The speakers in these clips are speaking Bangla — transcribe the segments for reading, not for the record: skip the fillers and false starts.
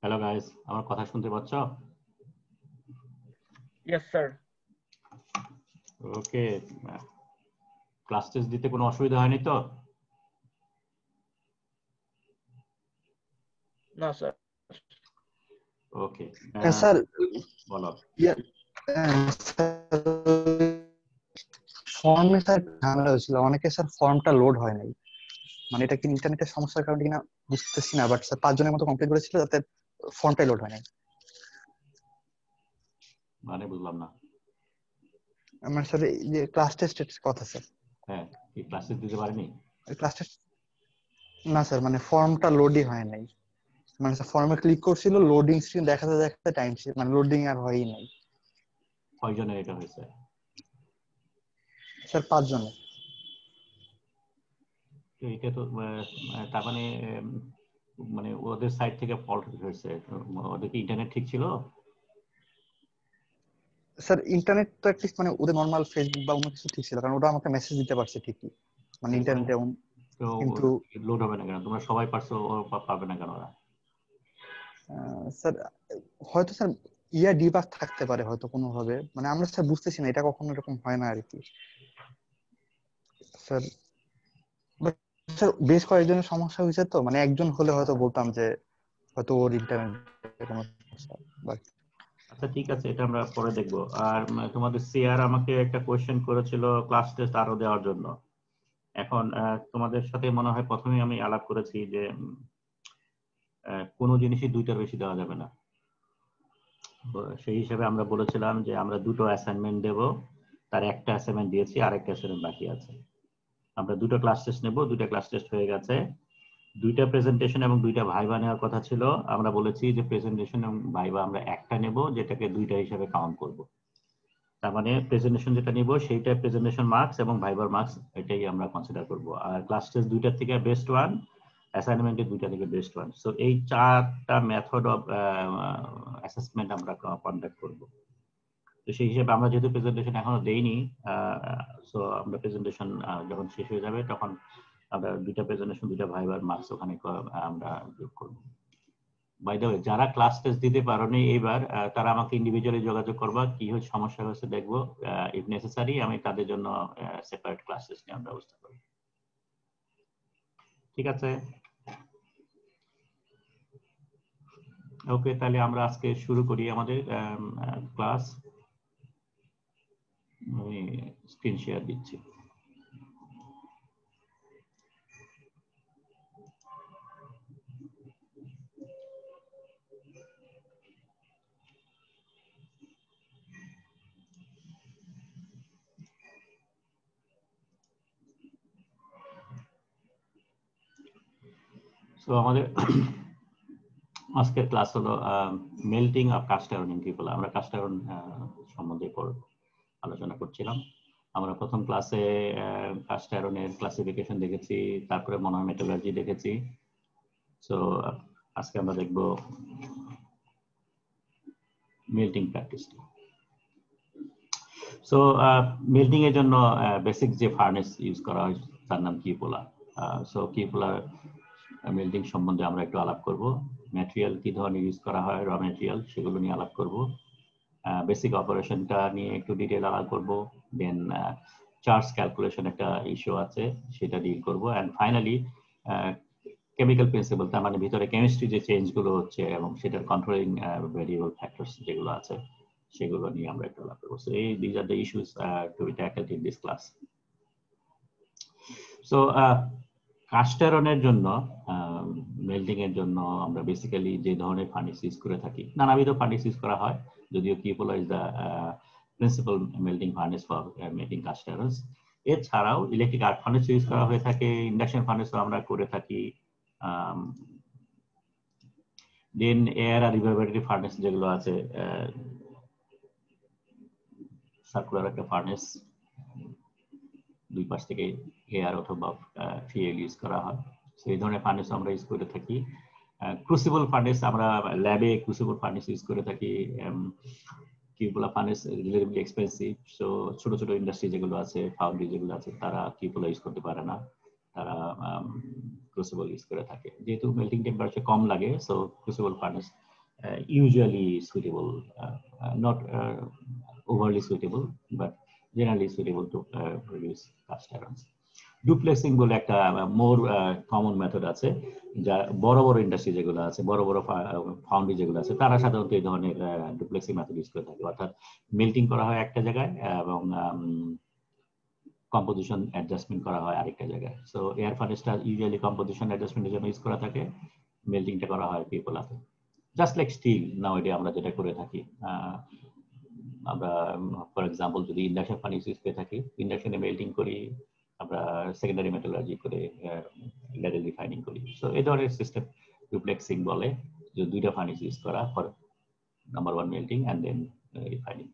হ্যালো গাইস, আমার কথা শুনতে পাচ্ছ? Yes, sir. ওকে, ক্লাস টেস্ট দিতে কোনো অসুবিধা হয়নি তো? No, sir. ওকে, স্যার বলো। ফর্মে স্যার ঝামেলা হয়েছিল, অনেকে স্যার ফর্মটা লোড হয় নাই। মানে এটা কি ইন্টারনেটের সমস্যার কারণে কিনা বুঝতেছি না, বাট স্যার 5 জনের মতো কমপ্লিট করেছিল যাতে ফর্মটাই লোড হয় নাই। মানে বুঝলাম না। আমার স্যার এই যে ক্লাস টেস্টের কথা স্যার। হ্যাঁ, কি ক্লাস টেস্ট দিতে পারিনি? ক্লাস টেস্ট না স্যার, মানে ফর্মটা লোডই হয় নাই। মানে স্যার ফর্মে ক্লিক করছিল, লোডিং স্ক্রিন দেখাতে দেখাতে টাইম শেষ, মানে লোডিং আর হয়ই নাই। কয়জনের এটা হয়েছে? স্যার 5 জনের। তো এটা তো তার মানে মানে ওদের সাইড থেকে ফল্ট হয়েছে। ওদের কি ইন্টারনেট ঠিক ছিল? স্যার ইন্টারনেট তো অ্যাটলিস্ট মানে ওদের নর্মাল ফেসবুক বা অন্য কিছু ঠিক ছিল, কারণ ওরা আমাকে মেসেজ দিতে পারছে ঠিকই, মানে ইন্টারনেটে। তো কিন্তু লোড হবে না কেন? তোমরা সবাই পারছো, ও পারবে না কেন ওরা? স্যার হয়তো স্যার ডিবাগ থাকতে পারে হয়তো কোনোভাবে, মানে আমরা স্যার বুঝতেছি না, এটা কখনো এরকম হয় না আর কি স্যার। বাট স্যার বেশ কয়েকজনের সমস্যা হয়েছে, তো মানে একজন হলে হয়তো বলতাম যে হয়তো ওর ইন্টারনেট কোনো সমস্যা। আচ্ছা ঠিক আছে, এটা আমরা পরে দেখবো। আর তোমাদের সিআর আমাকে একটা কোয়েশ্চেন করেছিল ক্লাস টেস্ট আরো দেওয়ার জন্য। এখন তোমাদের সাথে মনে হয় প্রথমেই আমি আলাপ করেছি যে কোনো জিনিসই দুইটার বেশি দেওয়া যাবে না। সেই হিসেবে আমরা বলেছিলাম যে আমরা দুটো অ্যাসাইনমেন্ট দেব, তার একটা অ্যাসাইনমেন্ট দিয়েছি, আর একটা অ্যাসাইনমেন্ট বাকি আছে। আমরা দুটো ক্লাস টেস্ট নেব, দুটো ক্লাস টেস্ট হয়ে গেছে। দুইটা প্রেজেন্টেশন এবং দুইটা ভাইবা নেওয়ার কথা ছিল। আমরা বলেছি যে প্রেজেন্টেশন এবং ভাইবা আমরা একটা নেব, যেটাকে দুইটা হিসেবে কাউন্ট করব। তার মানে প্রেজেন্টেশন যেটা নিব সেইটা প্রেজেন্টেশন মার্কস এবং ভাইবার মার্কস এটাই আমরা কনসিডার করব। আর ক্লাস টেস্ট দুইটার থেকে বেস্ট ওয়ান, অ্যাসাইনমেন্টের দুইটা থেকে বেস্ট ওয়ান। সো এই চারটা মেথড অফ অ্যাসেসমেন্ট আমরা কন্ডাক্ট করব। তো সেই হিসেবে আমরা যেহেতু প্রেজেন্টেশন এখনো দেইনি, সো আমরা প্রেজেন্টেশন যখন শেষ হয়ে যাবে তখন আমরা দুইটা প্রেজেন্টেশন দুইটা ভাইবার মার্কস ওখানে আমরা যোগ করব। বাই দ্য ওয়ে, যারা ক্লাস টেস্ট দিতে পারোনি এইবার, তারা আমাকে ইন্ডিভিজুয়ালি যোগাযোগ করবা, কি হচ্ছে সমস্যা হয়েছে দেখবো। ইফ নেসেসারি আমি তাদের জন্য সেপারেট ক্লাস টেস্ট নেওয়ার ব্যবস্থা করব। ঠিক আছে, ওকে, তাহলে আমরা আজকে শুরু করি আমাদের ক্লাস। আমি স্ক্রিন শেয়ার দিচ্ছি। তো আমাদের আজকের ক্লাস হলো melting of cast iron in cupola. আমরা কাস্ট আয়রন সম্বন্ধে আলোচনা করছিলাম। আমরা প্রথম ক্লাসে কাস্ট আয়রনের ক্লাসিফিকেশন দেখেছি, তারপরে মনোমেটালার্জি দেখেছি। সো আজকে আমরা দেখব মেল্টিং প্র্যাকটিস। সো মেল্টিং এর জন্য বেসিক যে ফার্নেস ইউজ করা হয় তার নাম কিউপোলা। সো কিউপোলার মেল্টিং সম্বন্ধে আমরা একটু আলাপ করব। ম্যাটেরিয়াল কি ধরনের ইউজ করা হয়, র ম্যাটেরিয়াল, সেগুলো নিয়ে আলাপ করব। বেসিক অপারেশনটা নিয়ে একটু ডিটেল আলাপ করব। দেন চার্জ ক্যালকুলেশন একটা ইস্যু আছে, সেটা ডিল করব। অ্যান্ড ফাইনালি কেমিক্যাল প্রিন্সিপাল, তার মানে ভিতরে কেমিস্ট্রি যে চেঞ্জগুলো হচ্ছে এবং সেটার কন্ট্রোলিং ভেরিয়েবল ফ্যাক্টরস যেগুলো আছে সেগুলো নিয়ে আমরা একটু আলাপ করব। So these are the issues to be tackled in this class. So cast আয়রনের জন্য, মেল্টিং এর জন্য আমরা বেসিক্যালি যে ধরনের ফার্নেস ইউজ করে থাকি, নানাবিধ ফার্নেস ইউজ করা হয়, যদিও cupola is the principal melting furnace for making cast irons. এছাড়াও ইলেকট্রিক আর্ক ফার্নেস ইউজ করা হয়ে থাকে, ইন্ডাকশন ফার্নেসও আমরা করে থাকি। দেন এয়ার আর রিভারবেটরি ফার্নেস যেগুলো আছে, সার্কুলার একটা ফার্নেস, দুই পাশ থেকে এয়ার অথবা ফিউয়েল ইউজ করা হয়, সেই ধরনের ফার্নেস আমরা ইউজ করে থাকি। ক্রুসিবল ফার্নেস, আমরা ল্যাবে ক্রুসিবল ফার্নেস ইউজ করে থাকি। কিউপোলা ফার্নেস রিলেটিভলি এক্সপেন্সিভ, সো ছোট ছোট ইন্ডাস্ট্রি যেগুলো আছে, ফাউন্ড্রি যেগুলো আছে, তারা কিউপোলা ইউজ করতে পারে না, তারা ক্রুসিবল ইউজ করে থাকে। যেহেতু মেল্টিং টেম্পারেচার কম লাগে, so crucible furnace usually suitable, not overly suitable, but generally suitable to produce cast irons. ডুপ্লেক্সিং বলে একটা মোর কমন মেথড আছে, যা বড় বড় ইন্ডাস্ট্রি যেগুলো আছে, বড় বড় ফাউন্ডারি যেগুলো আছে, তারা সাধারণত এই ধরনের ডুপ্লেক্সিং মেথড ইউজ করে থাকে। অর্থাৎ মেল্টিং করা হয় একটা জায়গায় এবং কম্পোজিশন অ্যাডজাস্টমেন্ট করা হয় আরেকটা জায়গায়। সো এয়ার ফার্নেসটা ইউজুয়ালি কম্পোজিশন অ্যাডজাস্টমেন্টের জন্য ইউজ করা থাকে, মেল্টিংটা করা হয় পিপোলাতে। জাস্ট লাইক স্টিল নাওয়াডে আমরা যেটা করে থাকি, আমরা ফর এক্সাম্পল যদি ইন্ডাকশন ফার্নেস ইউজ করে থাকি, ইন্ডাকশনে মেল্টিং করি, আমরা সেকেন্ডারি মেটালার্জি করে লেডেল রিফাইনিং করি। সো এই ধরনের সিস্টেম ডুপ্লেক্সিং বলে, যে দুইটা ফার্নেস ইউজ করা for number one melting and then refining.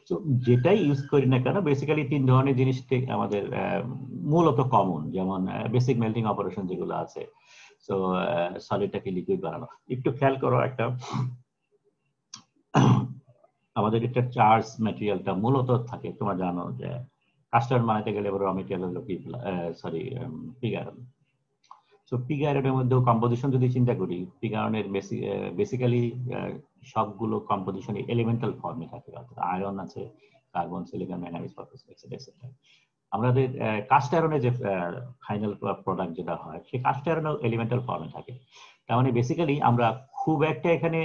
So যেটাই ইউজ করি না কেন, বেসিক্যালি তিন ধরনের জিনিস আমাদের মূলত কমন, যেমন বেসিক মেল্টিং অপারেশন যেগুলো আছে, সো সলিডটাকে লিকুইড বানানো। একটু খেয়াল করো, একটা আমাদের একটা চার্জ ম্যাটেরিয়ালটা মূলত থাকে, তোমরা জানো যে কাস্ট আয়রন বানাতে গেলে র মেটেরিয়াল হলো পিগ আয়রন। সো পিগ আয়রনের মধ্যেও কম্পোজিশন যদি চিন্তা করি, পিগ আয়রনের বেসিক্যালি সবগুলো কম্পোজিশন এলিমেন্টাল ফর্মে থাকে, অর্থাৎ আয়রন আছে, carbon, silicon, manganese, phosphorus, etcetera. আমাদের কাস্ট আয়রনের যে ফাইনাল প্রোডাক্ট যেটা হয়, সেই কাস্ট আয়রন এলিমেন্টাল ফর্মে থাকে। তার মানে বেসিক্যালি আমরা খুব একটা এখানে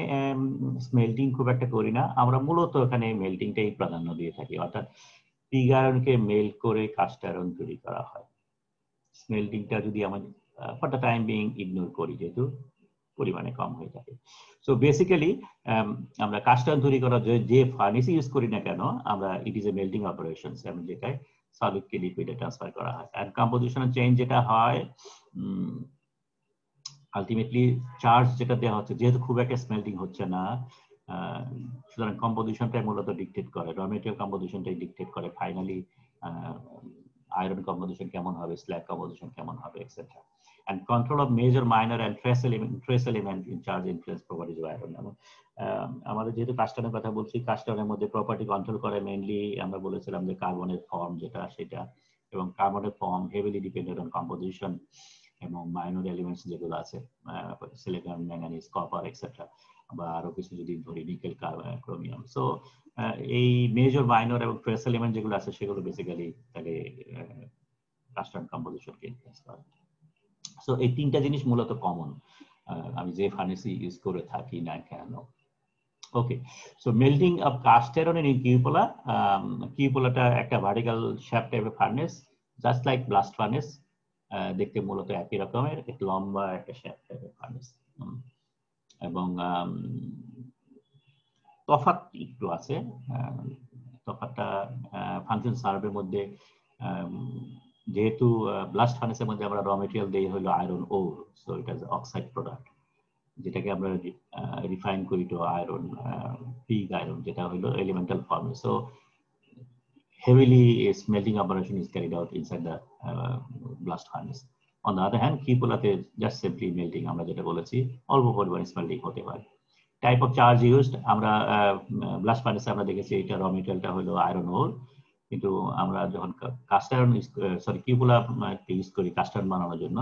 স্মেল্টিং খুব একটা করি না, আমরা মূলত এখানে মেল্টিংটাই প্রাধান্য দিয়ে থাকি। অর্থাৎ পিগ আয়রনকে মেল্ট করে কাস্ট আয়রন তৈরি করা হয়। স্মেল্টিংটা যদি আমাদের for the time being ignore করি, যেহেতু পরিমাণে কম হয়ে থাকে। সো বেসিক্যালি আমরা কাস্ট আয়রন তৈরি করার যে ফার্নেস ইউজ করি না কেন, আমরা ইট ইজ এ মেল্টিং অপারেশন, যেটায় সলিডকে লিকুইডে ট্রান্সফার করা হয়। আর কম্পোজিশনের চেঞ্জ যেটা হয়, আলটিমেটলি চার্জ যেটা দেওয়া হচ্ছে, যেহেতু খুব একটা স্মেল্টিং হচ্ছে না, সুতরাং কম্পোজিশনটাই মূলত ডিকটেট করে, র মেটেরিয়াল কম্পোজিশনটাই ডিকটেট করে ফাইনালি আয়রন কম্পোজিশন কেমন হবে, স্ল্যাগ কম্পোজিশন কেমন হবে, etcetera. And control of major, minor and trace element in charge influence properties of iron. আমাদের যেহেতু কাস্ট আয়রনের কথা বলছি, কাস্ট আয়রনের মধ্যে প্রপার্টি কন্ট্রোল করে মেইনলি আমরা বলেছিলাম যে কার্বনের ফর্ম যেটা সেটা, এবং কার্বনের form heavily dependent on composition এবং মাইনর এলিমেন্টস যেগুলো আছে, সিলিকন, ম্যাঙ্গানিজ, কপার, এটসেট্রা, বা আরো কিছু যদি ধরি নিকেল, ক্রোমিয়াম। সো এই মেজর, মাইনর এবং ট্রেস এলিমেন্ট যেগুলো আছে, সেগুলো বেসিক্যালি তাহলে কাস্ট আয়রন কম্পোজিশনকে ইনফ্লুয়েন্স করে। সো এই তিনটা জিনিস মূলত কমন আমি যে ফার্নেসি ইউজ করে থাকি না কেন। Okay, so melting of cast iron in cupola. কিউপোলাটা একটা ভার্টিক্যাল শ্যাফট টাইপের furnace, just like blast furnace, দেখতে মূলত একই রকমের, একটু লম্বা একটা শ্যাফট টাইপের ফার্নেস, এবং তফাৎ একটু আছে। তফাৎটা ফাংশন সার্ভের মধ্যে, যেহেতু ব্লাস্ট ফার্নেসের মধ্যে আমরা র মেটেরিয়াল দেই হলো iron or, so it is oxide product, যেটাকে আমরা রিফাইন করি টু আয়রন, পিগ আয়রন, যেটা হলো এলিমেন্টাল ফর্মে। So heavily smelting operation is carried out inside the blast furnace. On the other hand, কিউপোলাতে just simply melting, আমরা যেটা বলেছি অল্প পরিমাণ স্মেল্টিং হতে পারে। টাইপ অফ চার্জ ইউজড, আমরা ব্লাস্ট ফার্নেসে আমরা দেখেছি এটা র মেটেরিয়ালটা হলো আয়রন ওর, কিন্তু আমরা যখন কাস্ট আয়রন কিউপোলা ইউজ করি কাস্ট আয়রন বানানোর জন্য,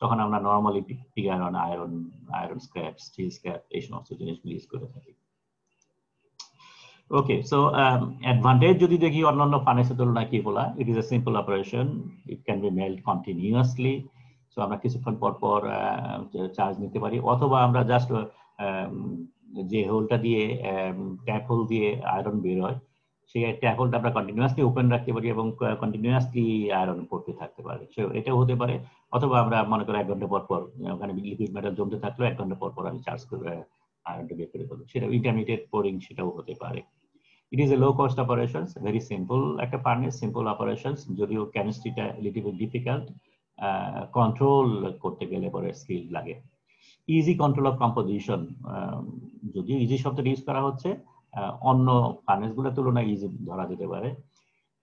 তখন আমরা normally pig iron, iron scrap, steel scrap, এই সমস্ত জিনিসগুলো ইউজ করে থাকি। ওকে, সো অ্যাডভান্টেজ যদি দেখি অন্যান্য ফার্নেসের তুলনায় cupola, it is a simple operation, it can be melt continuously. So আমরা কিছুক্ষণ পর পর চার্জ নিতে পারি, অথবা আমরা জাস্ট যে হোলটা দিয়ে, ট্যাপ হোল দিয়ে আয়রন বের হয়, সেই ট্যাপ হোলটা আমরা কন্টিনিউয়াসলি ওপেন রাখতে পারি এবং কন্টিনিউয়াসলি আয়রন পড়তে থাকতে পারে। সো এটাও হতে পারে, অথবা আমরা মনে করি 1 ঘন্টা পর পর ওখানে লিকুইড মেটাল জমতে থাকলো, 1 ঘন্টা পর পর আমি চার্জ করে আয়রনটা বের করে দেবো, সেটা ইন্টারমিডিয়েট পোরিং, সেটাও হতে পারে। It is a low cost operations, very simple একটা ফার্নেস, সিম্পল অপারেশনস, যদিও কেমিস্ট্রিটা লিটল বিট ডিফিকাল্ট, কন্ট্রোল করতে গেলে পরে স্কিল লাগে। ইজি কন্ট্রোল অফ কম্পোজিশন, যদিও ইজি শব্দটা ইউজ করা হচ্ছে, অন্য ফার্নেসগুলোর তুলনায় ইজি ধরা যেতে পারে।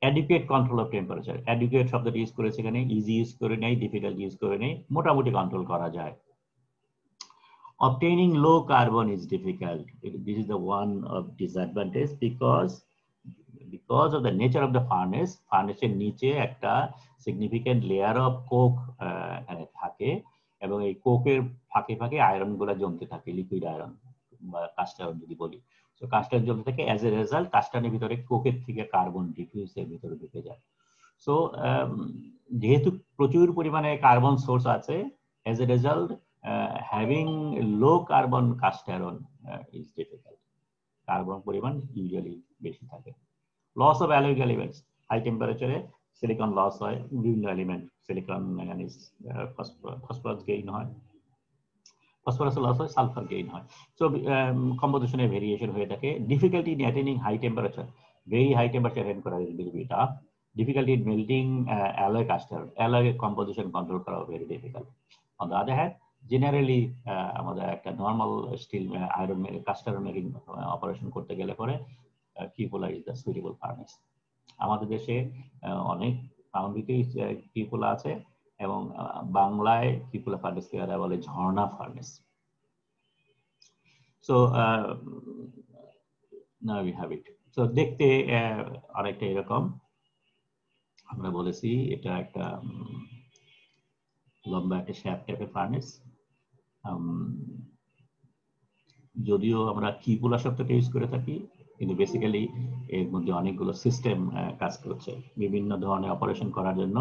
Adequate control of temperature, adequate শব্দটা ইউজ করেছে এখানে, ইজি ইউজ করে নেই, ডিফিকাল্ট ইউজ করে নেই, মোটামুটি কন্ট্রোল করা যায়। Obtaining low carbon is difficult. This is the one of disadvantage because of the nature of the furnace. Furnace এর নিচে একটা significant layer of coke থাকে, এবং এই কোকের ফাঁকে ফাঁকে আয়রন গুলা জমতে থাকে, লিকুইড আয়রন বা কাস্ট আয়রন যদি বলি। তো কাস্ট আয়রন জমতে থাকে, অ্যাজ এ রেজাল্ট কাস্ট আয়রনের ভিতরে কোকের থেকে কার্বন ডিফিউজের ভিতরে ঢুকে যায়। সো যেহেতু প্রচুর পরিমাণে কার্বন সোর্স আছে, as a result having low carbon cast iron is difficult. Carbon পরিমাণ ইউজুয়ালি বেশি থাকে। Loss of alloyed elements, high টেম্পারেচারে সিলিকন লস হয়, বিভিন্ন element silicon, manganese, phosphorus gain হয়, ফসফরাস লস হয়, সালফার গেইন হয়। সো কম্পোজিশনে ভেরিয়েশন হয়ে থাকে। Difficulty in attaining high temperature, very high temperature attend করা is very tough. Difficulty in melting alloy cast iron, alloy composition control করা very difficult. On the other hand, generally আমাদের একটা normal steel iron cast iron making operation করতে গেলে পরে cupola is the suitable furnace. আমাদের দেশে অনেক ফাউন্ড্রিতেই কিউপোলা আছে, এবং বাংলায় কিউপোলা ফার্নেসকে বলে ঝর্ণা furnace. So now we have it. So দেখতে অনেকটা এরকম। আমরা বলেছি এটা একটা লম্বা একটা শ্যাফট টাইপের ফার্নেস। যদিও আমরা কিউপোলা শব্দটা ইউজ করে থাকি, কিন্তু বেসিক্যালি এর মধ্যে অনেকগুলো সিস্টেম কাজ করছে বিভিন্ন ধরনের অপারেশন করার জন্য।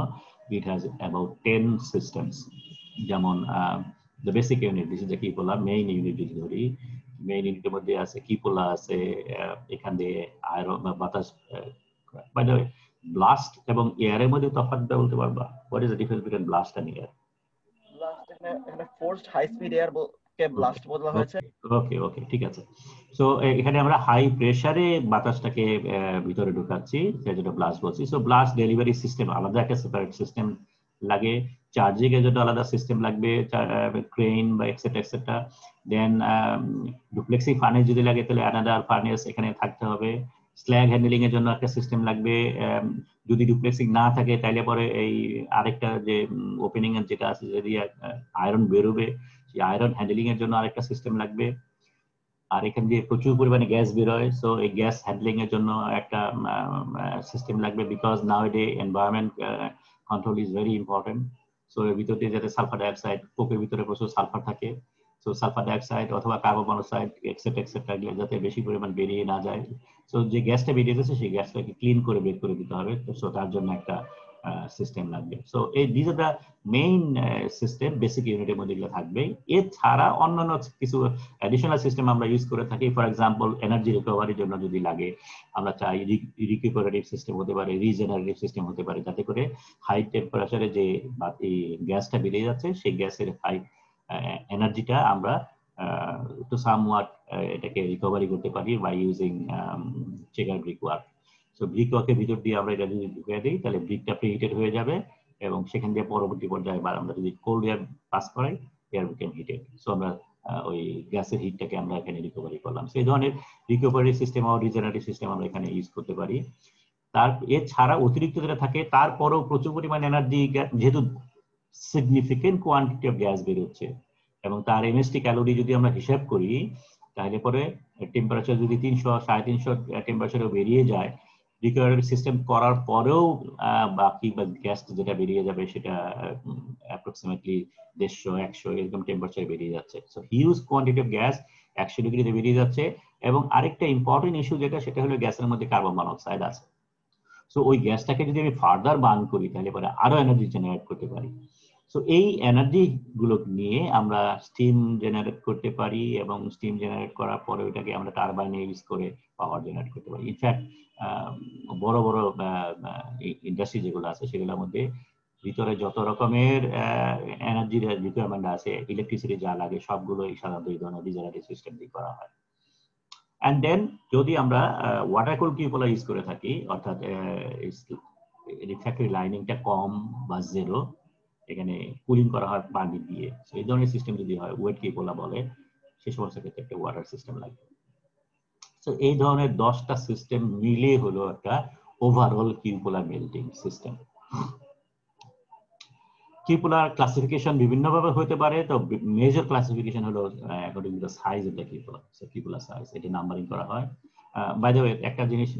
It has about 10 systems. যেমন the basic unit, this is the cupola main unit. যদি ধরি মেইন ইউনিটের মধ্যে আছে কিউপোলা আছে, এখান দিয়ে আয়রন বা বাতাস। বাই দ্য ওয়ে, ব্লাস্ট এবং এয়ারের মধ্যে তফাৎটা বলতে পারবা? What is the difference between blast and air? Blast এখানে ফোর্সড হাই স্পিড এয়ার কে ব্লাস্ট বলা হয়েছে। ওকে ওকে, ঠিক আছে। সো এখানে আমরা হাই প্রেসারে বাতাসটাকে ভিতরে ঢুকাচ্ছি, যেটা ব্লাস্ট বলছি। সো ব্লাস্ট ডেলিভারি সিস্টেম আলাদা একটা সেপারেট সিস্টেম লাগে, চার্জিং এর জন্য আলাদা সিস্টেম লাগবে, ক্রেন বা এক্সেট্রা এক্সেট্রা। দেন ডুপ্লেক্সিং ফার্নেস যদি লাগে তাহলে আনাদার ফার্নেস এখানে থাকতে হবে। স্ল্যাগ হ্যান্ডলিং এর জন্য একটা সিস্টেম লাগবে। যদি ডুপ্লেক্সিং না থাকে তাহলে পরে এই আরেকটা যে ওপেনিং এর যেটা আছে, যদি আয়রন বেরোবে, সেই আয়রন হ্যান্ডলিং এর জন্য আরেকটা সিস্টেম লাগবে। আর এখান দিয়ে প্রচুর পরিমাণে গ্যাস বেরোয়, সো এই গ্যাস হ্যান্ডলিং এর জন্য একটা সিস্টেম লাগবে, because nowadays environment control is very important. So এর ভিতরে যাতে সালফার ডাইঅক্সাইড, কোকের ভিতরে প্রচুর সালফার থাকে, সো সালফার ডাইঅক্সাইড অথবা কার্বন মনোক্সাইড এক্সেট্রা এক্সেট্রা যাতে বেশি পরিমাণ বেরিয়ে না যায়। সো যে গ্যাসটা বেরিয়ে যাচ্ছে সেই গ্যাসটাকে ক্লিন করে বের করে দিতে হবে, সো তার জন্য একটা সিস্টেম লাগবে। সো এই this are the main system, basic ইউনিটের মধ্যে এগুলো থাকবে। এছাড়া অন্যান্য কিছু অ্যাডিশনাল সিস্টেম আমরা ইউজ করে থাকি। ফর এক্সাম্পল, এনার্জি রিকভারির জন্য যদি লাগে, আমরা চাই রিকুপারেটিভ সিস্টেম হতে পারে, রিজেনারেটিভ সিস্টেম হতে পারে, যাতে করে হাই টেম্পারেচারে যে গ্যাসটা বেরিয়ে যাচ্ছে সেই গ্যাসের হাই এনার্জিটা আমরা টু সামওয়াট এটাকে রিকভারি করতে পারি by using checker brick work. So brick ওয়ার্কের ভিতর দিয়ে আমরা এটা যদি ঢুকিয়ে দিই, তাহলে ব্রিকটা প্রিহিটেড হয়ে যাবে, এবং সেখান দিয়ে পরবর্তী পর্যায়ে বা আমরা যদি কোল্ড এয়ার পাস করাই, এয়ার বিকেম হিটেড। সো আমরা ওই গ্যাসের হিটটাকে আমরা এখানে রিকভারি করলাম। সেই ধরনের রিকভারি সিস্টেম আর রিজেনারেটিভ সিস্টেম আমরা এখানে ইউজ করতে পারি। তার এছাড়া অতিরিক্ত যেটা থাকে, তারপরেও প্রচুর পরিমাণ এনার্জি, যেহেতু সিগনিফিকেন্ট কোয়ান্টিটি অফ গ্যাস বেরোচ্ছে এবং তার এমএসটি ক্যালোরি যদি আমরা হিসাব করি, তাহলে পরে টেম্পারেচার যদি 300-350 টেম্পারেচারে বেরিয়ে যায়, রিকভারি সিস্টেম করার পরেও বাকি বা গ্যাস যেটা বেরিয়ে যাবে সেটা অ্যাপ্রক্সিমেটলি 150-100 এরকম টেম্পারেচারে বেরিয়ে যাচ্ছে। So huge quantity of gas 100 ডিগ্রিতে বেরিয়ে যাচ্ছে। এবং আরেকটা ইম্পর্টেন্ট ইস্যু যেটা, সেটা হলো গ্যাসের মধ্যে কার্বন মনোক্সাইড আছে। সো ওই গ্যাসটাকে যদি আমি ফার্দার বার্ন করি, তাহলে পরে আরো এনার্জি জেনারেট করতে পারি। সো এই এনার্জি গুলো নিয়ে আমরা স্টিম জেনারেট করতে পারি, এবং স্টিম জেনারেট করার পরে ওইটাকে আমরা টারবাইনে ইউজ করে পাওয়ার জেনারেট করতে পারি। ইনফ্যাক্ট বড় বড় ইন্ডাস্ট্রি যেগুলো আছে সেগুলোর মধ্যে ভিতরে যত রকমের এনার্জি রিকোয়ারমেন্ট আছে, ইলেকট্রিসিটি যা লাগে, সবগুলো সাধারণত এই ধরনের রিজেনারেটিভ সিস্টেম দিয়ে করা হয়। অ্যান্ড দেন যদি আমরা ওয়াটার কুল কিউপোলা ইউজ করে থাকি, অর্থাৎ রিফ্র্যাক্টরি লাইনিংটা কম বা জিরো, এখানে কুলিং করা হয় পানি দিয়ে, এই ধরনের সিস্টেম যদি হয়, ওয়েট কিউপোলা বলে, সে সমস্ত ক্ষেত্রে একটা ওয়াটার সিস্টেম লাগবে। সো এই ধরনের 10টা সিস্টেম মিলে হলো একটা ওভারঅল কিউপোলা মেল্টিং সিস্টেম। কিউপোলার ক্লাসিফিকেশন বিভিন্নভাবে হতে পারে, তো মেজর ক্লাসিফিকেশন হলো according to the size of the cupola. So cupola size, এটি নাম্বারিং করা হয়। বাই দ্য ওয়ে, একটা জিনিস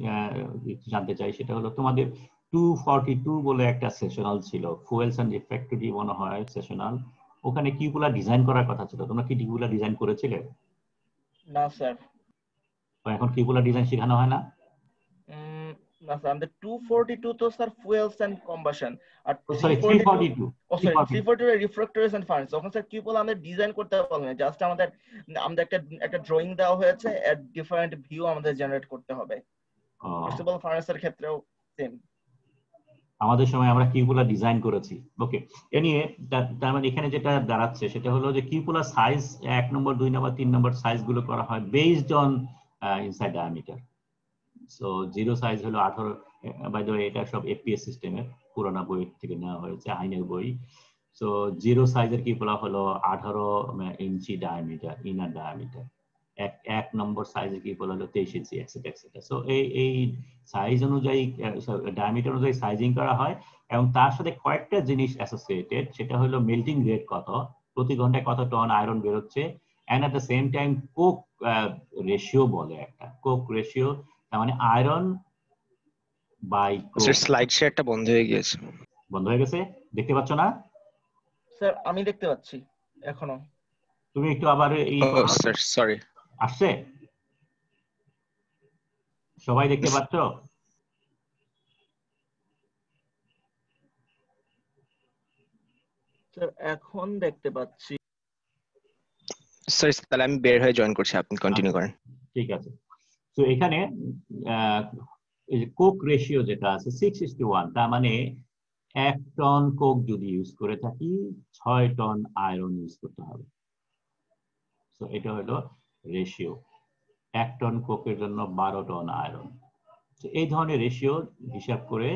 জানতে চাই, সেটা হলো তোমাদের 242 বলে একটা সেশনাল ছিল, ফুয়েলস এন্ড রিফ্র্যাক্টরি মনে হয় সেশনাল, ওখানে কিউপুলা ডিজাইন করার কথা ছিল, তোমরা কি কিউপুলা ডিজাইন করেছিলে? না স্যার। তো এখন কিউপুলা ডিজাইন শেখানো হয় না? না স্যার, আমাদের 242 তো স্যার ফুয়েলস এন্ড কম্বাশন, আর সরি 342 342 ও সরি 342 রিফ্রাক্টরিজ এন্ড ফার্নেস। ওখানে স্যার কিউপোলা আমাদের ডিজাইন করতে বলে না, জাস্ট আমাদের আমাদের একটা ড্রয়িং দেওয়া হয়েছে, এর ডিফারেন্ট ভিউ আমাদের জেনারেট করতে হবে। ক্রুসিবল ফার্নেসের ক্ষেত্রেও সেম। আমাদের সময় আমরা কিউপুলা ডিজাইন করেছি। ওকে, এ নিয়ে তার মানে এখানে যেটা দাঁড়াচ্ছে সেটা হলো যে কিউপুলা সাইজ 1 নম্বর 2 নম্বর 3 নম্বর সাইজ গুলো করা হয় based on inside diameter. So zero size হলো 18, বাই দ্য ওয়ে এটা সব এফপিএস সিস্টেমের পুরোনো বই থেকে নেওয়া হয়েছে, আইনের বই। সো জিরো সাইজের কিউপুলা হলো 18 ইঞ্চি ডায়ামিটার, ইনার ডায়ামিটার। এক নম্বর সাইজের কিউপুলা হলো 23 ইঞ্চি, এক্সেট্রা এক্সেট্রা। সো এই সাইজ অনুযায়ী ডায়ামিটার অনুযায়ী সাইজিং করা হয়, এবং তার সাথে কয়েকটা জিনিস অ্যাসোসিয়েটেড। সেটা হলো মেল্টিং রেট কত, প্রতি ঘন্টায় কত টন আয়রন বেরোচ্ছে, and at the same time coke ratio বলে একটা, কোক রেশিও, তার মানে আয়রন বাই কোক। স্লাইড শেয়ারটা বন্ধ হয়ে গিয়েছে। বন্ধ হয়ে গেছে, দেখতে পাচ্ছ না? স্যার আমি দেখতে পাচ্ছি এখনো। তুমি একটু আবার এই স্যার সরি, আসছে, সবাই দেখতে পাচ্ছ? স্যার এখন দেখতে পাচ্ছি। স্যার তাহলে আমি বের হয়ে জয়েন করছি, আপনি কন্টিনিউ করেন। ঠিক আছে। তো এখানে এই যে কোক রেশিও যেটা আছে 6:1, তার মানে 1 টন কোক যদি ইউজ করে থাকি 6 টন আয়রন ইউজ করতে হবে। তো এটা হলো রেশিও, 1 টন কোকের জন্য 12 টন আয়রন। এই ধরনের রেশিও হিসাব করে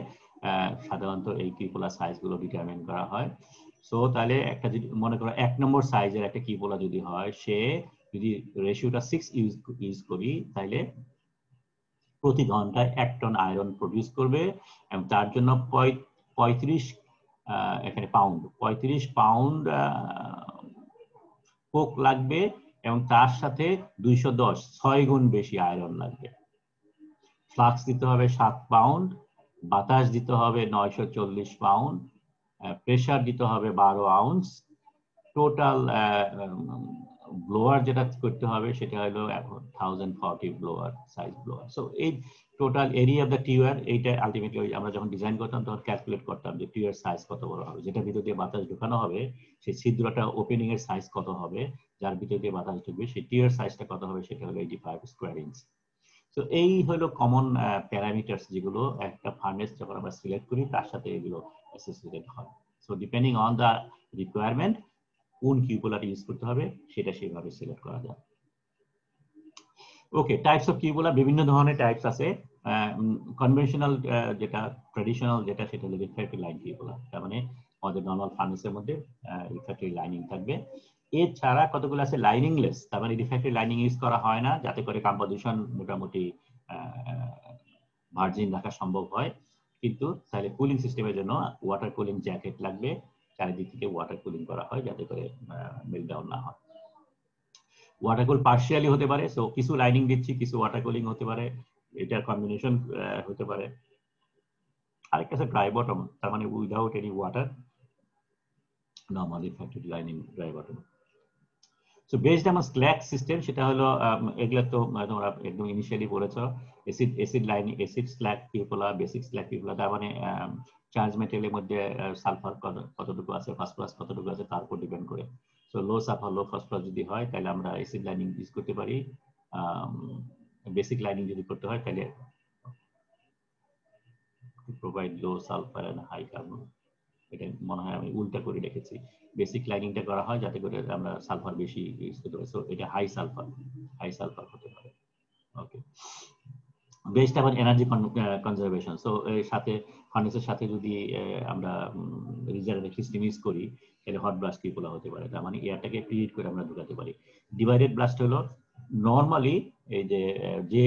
সাধারণত এই কিউপুলা সাইজ গুলো ডিটারমিন করা হয়। সো তাহলে একটা যদি মনে করো 1 নম্বর সাইজের একটা কিউপুলা যদি হয়, সে যদি রেশিওটা 6 ইউজ করি, তাহলে প্রতি ঘন্টায় 1 টন আয়রন প্রডিউস করবে, এবং তার জন্য 35 এখানে পাউন্ড 35 পাউন্ড কোক লাগবে, এবং তার সাথে 210 6 গুণ বেশি আয়রন লাগবে। ফ্লাক্স দিতে হবে 7 পাউন্ড, বাতাস দিতে হবে 940 পাউন্ড, প্রেসার দিতে হবে 12 আউন্স, টোটাল ব্লোয়ার যেটা করতে হবে সেটা হলো 1040 ব্লোয়ার, সাইজ ব্লোয়ার। সো এই টোটাল এরিয়া অফ দ্য টিউয়ার, এইটা আলটিমেটলি আমরা যখন ডিজাইন করতাম তখন ক্যালকুলেট করতাম যে টিউয়ার সাইজ কত বড় হবে, যেটা ভিতর দিয়ে বাতাস ঢোকানো হবে সেই ছিদ্রটা ওপেনিং এর সাইজ কত হবে, যার ভিতর দিয়ে বাতাস ঢুকবে সেই টিউয়ার সাইজটা কত হবে, সেটা হলো 85 স্কয়ার ইঞ্চ। তো এই হলো কমন প্যারামিটারস যেগুলো একটা ফার্নেস যখন আমরা সিলেক্ট করি তার সাথে এগুলো অ্যাসোসিয়েটেড হয়। So depending on the requirement কোন কিউপুলাটা ইউজ করতে হবে সেটা সেইভাবে সিলেক্ট করা যায়। ওকে, টাইপস অফ কিউপুলা বিভিন্ন ধরনের টাইপস আছে। কনভেনশনাল যেটা, ট্র্যাডিশনাল যেটা, সেটা হলো রিফ্র্যাক্টরি লাইন কিউপুলা। তার মানে আমাদের নরমাল ফার্নেসের মধ্যে রিফ্র্যাক্টরি লাইনিং থাকবে। এছাড়া কতগুলো আছে লাইনিংলেস, তার মানে রিফ্র্যাক্টরি লাইনিং ইউজ করা হয় না, যাতে করে কম্পোজিশন মোটামুটি মার্জিন রাখা সম্ভব হয়। কিন্তু তাহলে কুলিং সিস্টেমের জন্য ওয়াটার কুলিং জ্যাকেট লাগবে, চারিদিক থেকে ওয়াটার কুলিং করা হয় যাতে করে মেল্টডাউন না হয়। ওয়াটার কুল পার্শিয়ালি হতে পারে, সো কিছু লাইনিং দিচ্ছি, কিছু ওয়াটার কুলিং হতে পারে, এটার কম্বিনেশন হতে পারে। আরেকটা আছে ড্রাই বটম, তার মানে without any water, normally factory lining dry bottom. So based on slag system, সেটা হলো এগুলো তো তোমরা একদম ইনিশিয়ালি বলেছো, acid lining, acid slag cupola, basic slag cupola. তার মানে চার্জ মেটেরিয়ালের মধ্যে সালফার কতটুকু আছে, ফসফরাস কতটুকু আছে তার উপর ডিপেন্ড করে। সো লো সালফার লো ফসফরাস যদি হয় তাহলে আমরা অ্যাসিড লাইনিং ইউজ করতে পারি, বেসিক লাইনিং যদি করতে হয় তাহলে provide low sulphur and high carbon. এটা মনে হয় আমি উল্টা করে রেখেছি, বেসিক লাইনিংটা করা হয় যাতে করে আমরা সালফার বেশি ইউজ করতে পারি। সো এটা হাই সালফার হতে পারে। Okay, based on energy conservation. So এর সাথে ফার্নেসের সাথে যদি আমরা রিজার্ভেটিভ সিস্টেম ইউজ করি তাহলে হট ব্লাস্ট কিউপুলা হতে পারে, তার মানে এয়ারটাকে প্রিহিট করে আমরা ঢুকাতে পারি। ডিভাইডেড ব্লাস্ট হলো নরমালি এই যে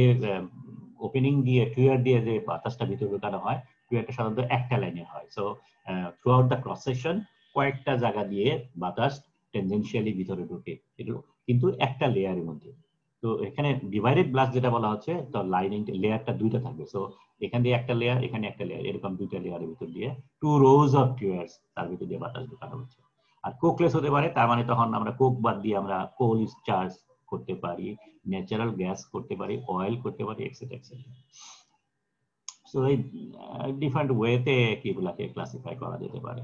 ওপেনিং দিয়ে টুয়ার দিয়ে যে বাতাসটা ভিতরে ঢুকানো হয়, টুয়ারটা সাধারণত একটা লাইনে হয়। So through out the cross section কয়েকটা জায়গা দিয়ে বাতাস টেনজেনশিয়ালি ভিতরে ঢুকে, এগুলো কিন্তু একটা লেয়ারের মধ্যে। তো এখানে ডিভাইডেড ব্লাস্ট যেটা বলা হচ্ছে, তো লাইনিং লেয়ারটা দুইটা থাকবে। সো এখান দিয়ে একটা লেয়ার, এখানে একটা লেয়ার, এরকম দুইটা লেয়ারের ভিতর দিয়ে 2 rows of টিউয়ার্স তার ভিতর দিয়ে বাতাস ঢোকানো হচ্ছে। আর কোকলেস হতে পারে, তার মানে তখন আমরা কোক বাদ দিয়ে আমরা কোল চার্জ করতে পারি, ন্যাচারাল গ্যাস করতে পারি, অয়েল করতে পারি, এক্সেট্রা এক্সেট্রা। সো এই ডিফারেন্ট ওয়েতে কিগুলাকে ক্লাসিফাই করা যেতে পারে।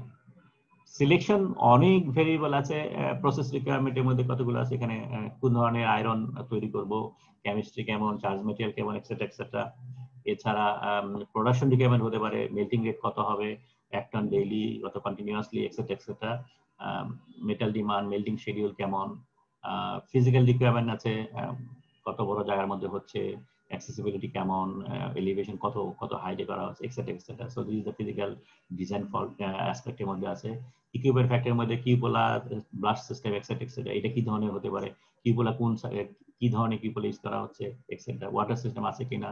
সিলেকশন অনেক ভেরিয়েবল আছে, প্রসেস রিকোয়ারমেন্টের মধ্যে কতগুলো আছে, এখানে কোন ধরনের আয়রন তৈরি করব, কেমিস্ট্রি কেমন, চার্জ মেটেরিয়াল কেমন, এক্সেট্রা এক্সেট্রা। এছাড়া প্রোডাকশন রিকোয়ারমেন্ট হতে পারে, মেল্টিং রেট কত হবে, 1 টন ডেইলি, কত continuously, etcetera etcetera. Metal demand, melting schedule কেমন, ফিজিক্যাল রিকোয়ারমেন্ট আছে, কত বড় জায়গার মধ্যে হচ্ছে, অ্যাক্সেসিবিলিটি কেমন, এলিভেশন কত কত হাইটে করা হচ্ছে, etcetera etcetera. So this is the physical design for অ্যাসপেক্টের মধ্যে আছে। ইকুইপমেন্ট ফ্যাক্টরের মধ্যে cupola, blast system, etcetera etcetera, এটা কি ধরনের হতে পারে, কিউপোলা কোন কি ধরনের কিউপোলা ইউজ করা হচ্ছে, এক্সেট্রা। ওয়াটার সিস্টেম আছে কিনা।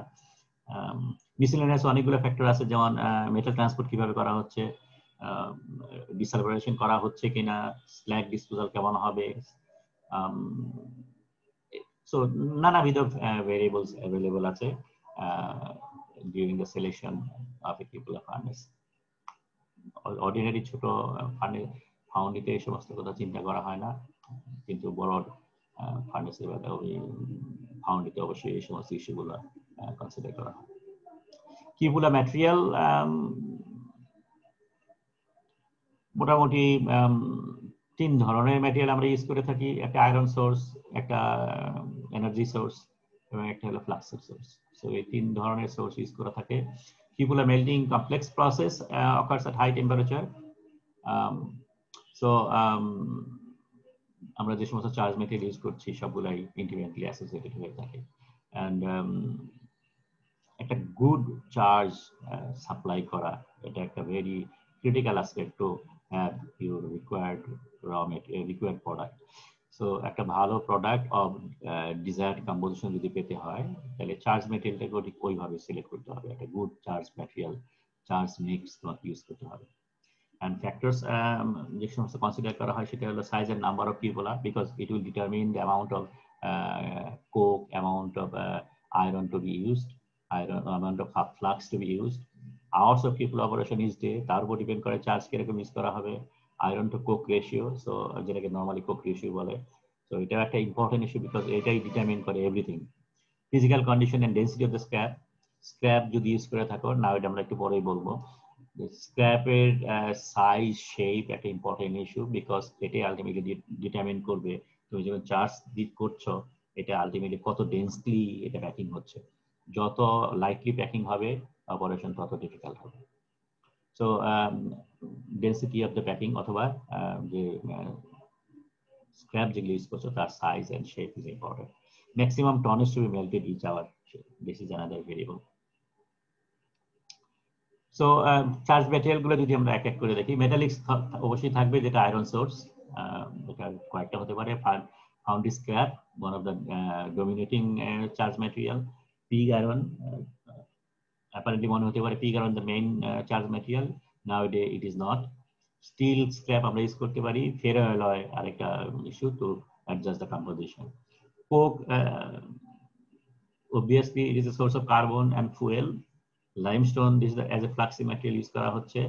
মিসেলেনিয়াস অনেকগুলো ফ্যাক্টর আছে, যেমন মেটাল ট্রান্সপোর্ট কিভাবে করা হচ্ছে, ডিসালভারেশন করা হচ্ছে কিনা, স্ল্যাগ ডিসপোজাল কেমন হবে। So নানাবিধ variables available আছে during the selection of a cupola furnace. Ordinary ছোট ফাউন্ডিতে এই সমস্ত কথা চিন্তা করা হয় না, কিন্তু বড় ফার্নেসের ব্যাপারে ওই ফাউন্ডিতে অবশ্যই এই সমস্ত ইস্যুগুলো কনসিডার করা হয়। কিউপুলা ম্যাটেরিয়াল মোটামুটি 3 ধরনের ম্যাটেরিয়াল আমরা ইউজ করে থাকি, একটা আয়রন সোর্স, একটা এনার্জি সোর্স এবং একটা হলো ফ্লাক্সের সোর্স। সো এই 3 ধরনের সোর্স ইউজ করা থাকে। Cupola melting complex process occurs at high temperature. আমরা যে সমস্ত চার্জ মেটেরিয়াল ইউজ করছি সবগুলাই ইন্টিমেটলি অ্যাসোসিয়েটেড হয়ে থাকে। এন্ড একটা গুড চার্জ সাপ্লাই করা, এটা একটা very critical aspect to have your required raw material, required product. So একটা ভালো প্রোডাক্ট অফ ডিজায়ার্ড কম্পোজিশন যদি পেতে হয়, তাহলে চার্জ মেটেরিয়ালটাকে ওইভাবে সিলেক্ট করতে হবে, একটা good charge material, charge mix use করতে হবে। And factors যে সমস্ত কনসিডার করা হয় সেটা হলো size and number of cupola, because it will determine the amount of coke, amount of iron to be used, amount of flux to be used. Hours of cupola operation is day, তার উপর ডিপেন্ড করে চার্জ কিরকম ইউজ করা হবে। Iron to coke ratio, so যেটাকে নর্মালি কোক রেশিও বলে, সো এটা একটা ইম্পর্টেন্ট ইস্যু, বিকজ এটাই ডিটারমিন করে everything. Physical condition and density of the scrap, scrap যদি ইউজ করে থাকো, না এটা আমরা একটু পরেই বলবো। স্ক্র্যাপের সাইজ, শেপ একটা ইম্পর্টেন্ট ইস্যু, বিকজ এটাই আলটিমেটলি ডিটারমিন করবে তুমি যখন চার্জ করছো এটা আলটিমেটলি কত ডেন্সলি এটা প্যাকিং হচ্ছে। যত লাইটলি প্যাকিং হবে অপারেশন তত ডিফিকাল্ট হবে। So density of the packing অথবা যে স্ক্র্যাপ যেগুলো ইউজ করছো তার size and shape is important. Maximum tonnage to be melted each hour, this is another variable. So charge material গুলো যদি আমরা এক এক করে দেখি, মেটালিক্স অবশ্যই থাকবে, যেটা আয়রন সোর্স, এটা কয়েকটা হতে পারে। Found scrap, one of the dominating charge material. Pig iron, apparently মনে হতে পারে pig iron the main charge material. Nowadays it is not. Steel scrap আমরা ইউজ করতে পারি, ferroalloy আরেকটা issue to adjust the composition. Coke, obviously it is a source of carbon and fuel. Limestone, this is as a fluxy material use করা হচ্ছে।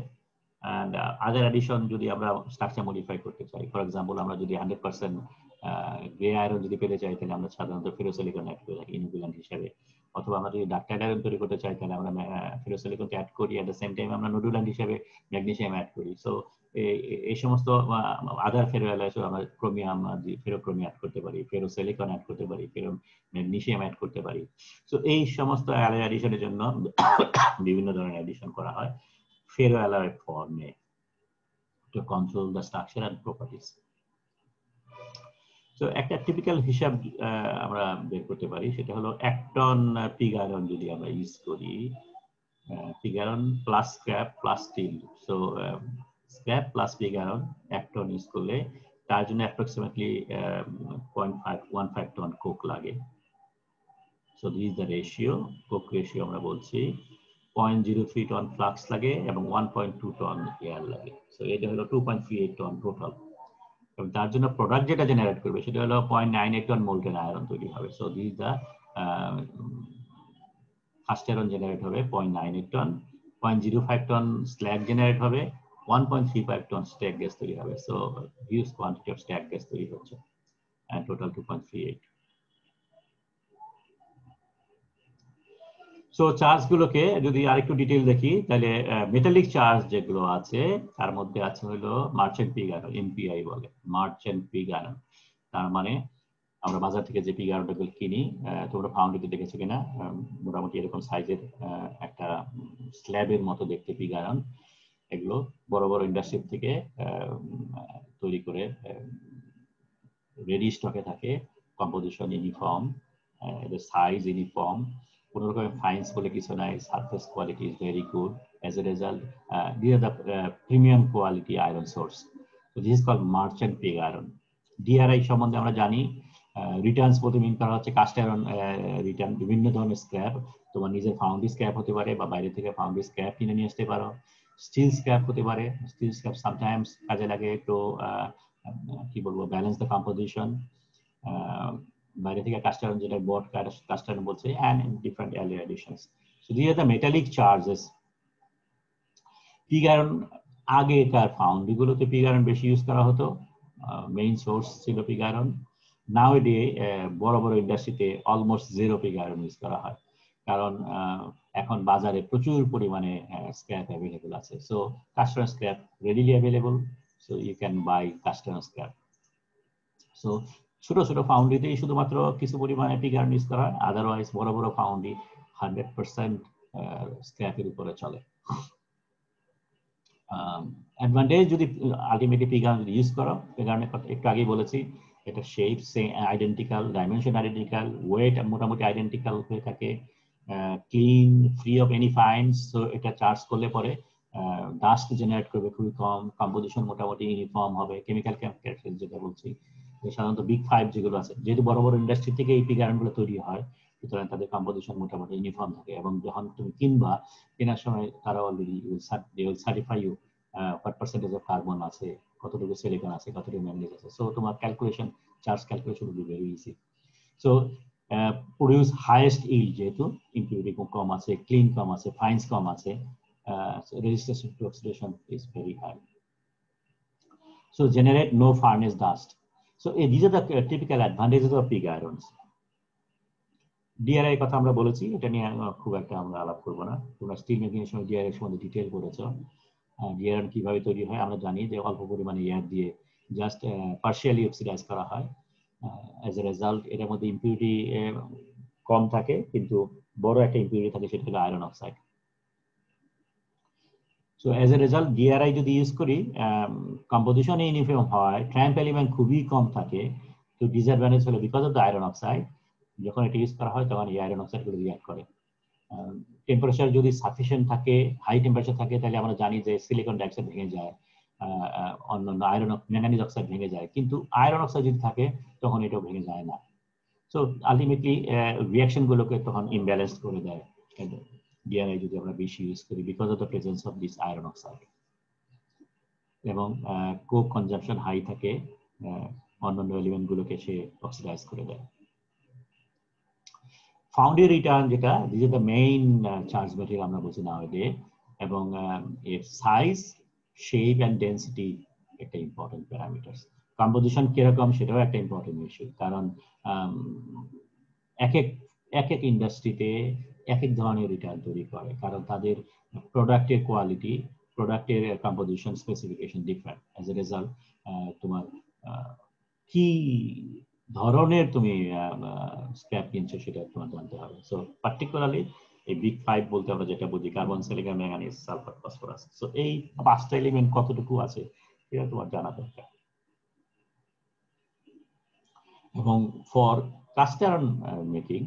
and other addition যদি আমরা স্ট্রাকচার মডিফাই করতে চাই, ফর এক্সাম্পল আমরা যদি 100% গ্রে আয়রন যদি পেতে চাই, তাহলে আমরা সাধারণত ফেরোসিলিকন অ্যাড করে থাকি ইনোকুলেন্ট হিসেবে, অথবা আমরা যদি ডাক্টাইড আয়রন তৈরি করতে চাই তাহলে আমরা ফেরোসিলিকন অ্যাড করি, এট দ্য সেম টাইম আমরা নোডুল্যান্ট হিসেবে ম্যাগনেসিয়াম অ্যাড করি। সো এই সমস্ত আদার ফেরোঅ্যালয়েস আমরা ক্রোমিয়াম, ফেরোক্রোমিয়াম অ্যাড করতে পারি, ফেরোসিলিকন অ্যাড করতে পারি, ম্যাগনেসিয়াম অ্যাড করতে পারি। সো এই সমস্ত অ্যালয় অ্যাডিশনের জন্য বিভিন্ন ধরনের অ্যাডিশন করা হয় ferroalloy form to control the structure and properties. So একটা টিপিক্যাল হিসাব আমরা বের করতে পারি, সেটা হলো 1 টন পিগ আয়রন যদি আমরা ইউজ করি, pig iron plus scrap plus steel, so scrap plus pig iron 1 ton use করলে তার জন্য অ্যাপ্রক্সিমেটলি 0.15 টন কোক লাগে। So this is the ratio, coke ratio আমরা বলছি। 0.03 টন ফ্লাক্স লাগে এবং 1.2 টন এয়ার লাগে। সো এটা হলো 2.38 টন টোটাল। এবং তার জন্য প্রোডাক্ট যেটা জেনারেট করবে সেটা হলো 0.98 টন মোল্টেন আয়রন তৈরি হবে। So this is the first iron generate হবে 0.98 টন, 0.05 টন স্ল্যাগ জেনারেট হবে, 1.35 টন স্ট্যাক গ্যাস তৈরি হবে। So huge quantity of stack gas তৈরি হচ্ছে, and total 2.38. সো চার্জ গুলোকে যদি আরেকটু ডিটেইল দেখি তাহলে মেটালিক চার্জ যেগুলো আছে তার মধ্যে আছে হলো মার্চেন্ট পিগ আয়রন, এমপিআই বলে, মার্চেন্ট পিগ আয়রন। তার মানে আমরা বাজার থেকে যে পিগ আয়রনগুলো কিনি, তোমরা ফাউন্ডারিতে দেখেছো কিনা, মোটামুটি এরকম সাইজের একটা স্ল্যাবের মতো দেখতে পিগ আয়রন। এগুলো বড় বড় ইন্ডাস্ট্রি থেকে তৈরি করে রেডি স্টকে থাকে, কম্পোজিশন ইউনিফর্ম, এদের সাইজ ইউনিফর্ম, কোনো রকমের ফাইন্স বলে কিছু নাই, surface quality is very good. As a result these are the premium quality iron source. So this is called merchant pig iron. DRI সম্বন্ধে আমরা জানি, রিটার্নস প্রতি মিন করা হচ্ছে কাস্ট আয়রন রিটার্ন, বিভিন্ন ধরনের স্ক্র্যাপ, তোমার নিজের ফাউন্ডি স্ক্র্যাপ হতে পারে বা বাইরে থেকে ফাউন্ডি স্ক্র্যাপ কিনে নিয়ে আসতে পারো, স্টিল স্ক্র্যাপ হতে পারে, স্টিল স্ক্র্যাপ সামটাইমস কাজে লাগে একটু কি বলবো ব্যালেন্স দ্য কম্পোজিশন, বাইরে থেকে কাস্ট আয়রন যেটা বট কাস্ট আয়রন বলছে, and different alloy additions. So these are the metallic charges. Pig iron আগেকার ফাউন্ডি গুলোতে পিগ আয়রন বেশি ইউজ করা হতো, মেইন সোর্স ছিল পিগ আয়রন। নাও ডে বড় বড় ইন্ডাস্ট্রিতে almost zero pig iron use করা হয়, কারণ এখন বাজারে প্রচুর পরিমাণে স্ক্র্যাপ অ্যাভেলেবল আছে। So cast iron scrap readily available, so you can buy cast iron scrap. So ছোট ছোট ফাউন্ড্রিতেই শুধুমাত্র কিছু পরিমাণে পিগ আয়রন ইউজ করা হয়, আদারওয়াইজ বড় বড় ফাউন্ড্রি 100% স্ক্র্যাপের উপরে চলে। অ্যাডভান্টেজ যদি আলটিমেটলি পিগ আয়রন যদি ইউজ করো, পিগ আয়রনের কথা একটু আগেই বলেছি, এটা shape identical, dimension identical, weight মোটামুটি আইডেন্টিক্যাল হয়ে থাকে, clean, free of any fines. So এটা চার্জ করলে পরে ডাস্ট জেনারেট করবে খুবই কম, কম্পোজিশন মোটামুটি ইউনিফর্ম হবে, কেমিক্যাল ক্যারেক্টারিস্টিক্স যেটা বলছি সাধারণত বিগ ফাইভ যেগুলো আছে, যেহেতু বড় বড় ইন্ডাস্ট্রি থেকে এই পিগ আয়রনগুলো তৈরি হয়, সুতরাং তাদের কম্পোজিশন মোটামুটি ইউনিফর্ম থাকে, এবং যখন তুমি কিনবা কেনার সময় তারা already certify you what percentage of carbon আছে, কতটুকু সিলিকন আছে, কতটুকু ম্যাগনেজ আছে। সো তোমার calculation, charge calculation will be very easy. So produce highest yield, যেহেতু ইম্পিউরিটি কম আছে, ক্লিন কম আছে, ফাইন্স কম আছে, resistance to oxidation is very high. So generate no furnace dust. So these are the typical advantages of pig irons. DRI কথা আমরা বলেছি, এটা নিয়ে খুব একটা আমরা আলাপ করবো না, তোমরা স্টিল মেকিং এর সময় DRI সম্বন্ধে ডিটেইল পড়েছো। DRI কিভাবে তৈরি হয় আমরা জানি যে অল্প পরিমাণে এয়ার দিয়ে জাস্ট পার্শিয়ালি অক্সিডাইজ করা হয়। অ্যাজ এ রেজাল্ট এটার মধ্যে ইম্পিউরিটি কম থাকে, কিন্তু বড় একটা ইম্পিউরিটি থাকে, সেটা হলো iron oxide. So as a result DRI যদি ইউজ করি, কম্পোজিশন ইউনিফর্ম হয়, ট্রাম্প এলিমেন্ট খুবই কম থাকে, তো ডিসঅ্যাডভান্টেজ হলো because of the iron oxide, যখন এটা ইউজ করা হয় তখন এই আয়রন অক্সাইড গুলো রিঅ্যাক্ট করে। টেম্পারেচার যদি সাফিসিয়েন্ট থাকে, হাই টেম্পারেচার থাকে, তাহলে আমরা জানি যে সিলিকন ডাইঅক্সাইড ভেঙে যায়, অন্যান্য আয়রন ম্যাঙ্গানিজ অক্সাইড ভেঙে যায়, কিন্তু আয়রন অক্সাইড যদি থাকে তখন এটাও ভেঙে যায় না। সো আলটিমেটলি রিঅ্যাকশন গুলোকে তখন ইমব্যালেন্স করে দেয় DRI যদি আমরা বেশি ইউজ করি, because of the presence of this iron oxide. এবং কোক কনজাম্পশন হাই থাকে, অন্যান্য এলিমেন্ট গুলোকে সে অক্সিডাইজ করে দেয়। ফাউন্ডি রিটার্ন যেটা, this is the main charge material আমরা বলছি নাওয়াডে, এবং এর সাইজ, শেপ এন্ড ডেন্সিটি একটা ইম্পর্টেন্ট প্যারামিটার। কম্পোজিশন কিরকম সেটাও একটা ইম্পর্টেন্ট ইস্যু, কারণ এক এক ইন্ডাস্ট্রিতে এক এক ধরনের রিটার্ন তৈরি করে, কারণ তাদের প্রোডাক্টের কোয়ালিটি, প্রোডাক্টের composition specification different. As a result তোমার কি ধরনের তুমি স্ক্র্যাপ কিনছো সেটা তোমার জানতে হবে। সো পার্টিকুলারলি এই বিগ ফাইভ বলতে আমরা যেটা বুঝি, carbon, silicon, manganese, sulphur, phosphorus. So এই পাঁচটা এলিমেন্ট কতটুকু আছে এটা তোমার জানা দরকার। এবং ফর কাস্ট আয়রন মেকিং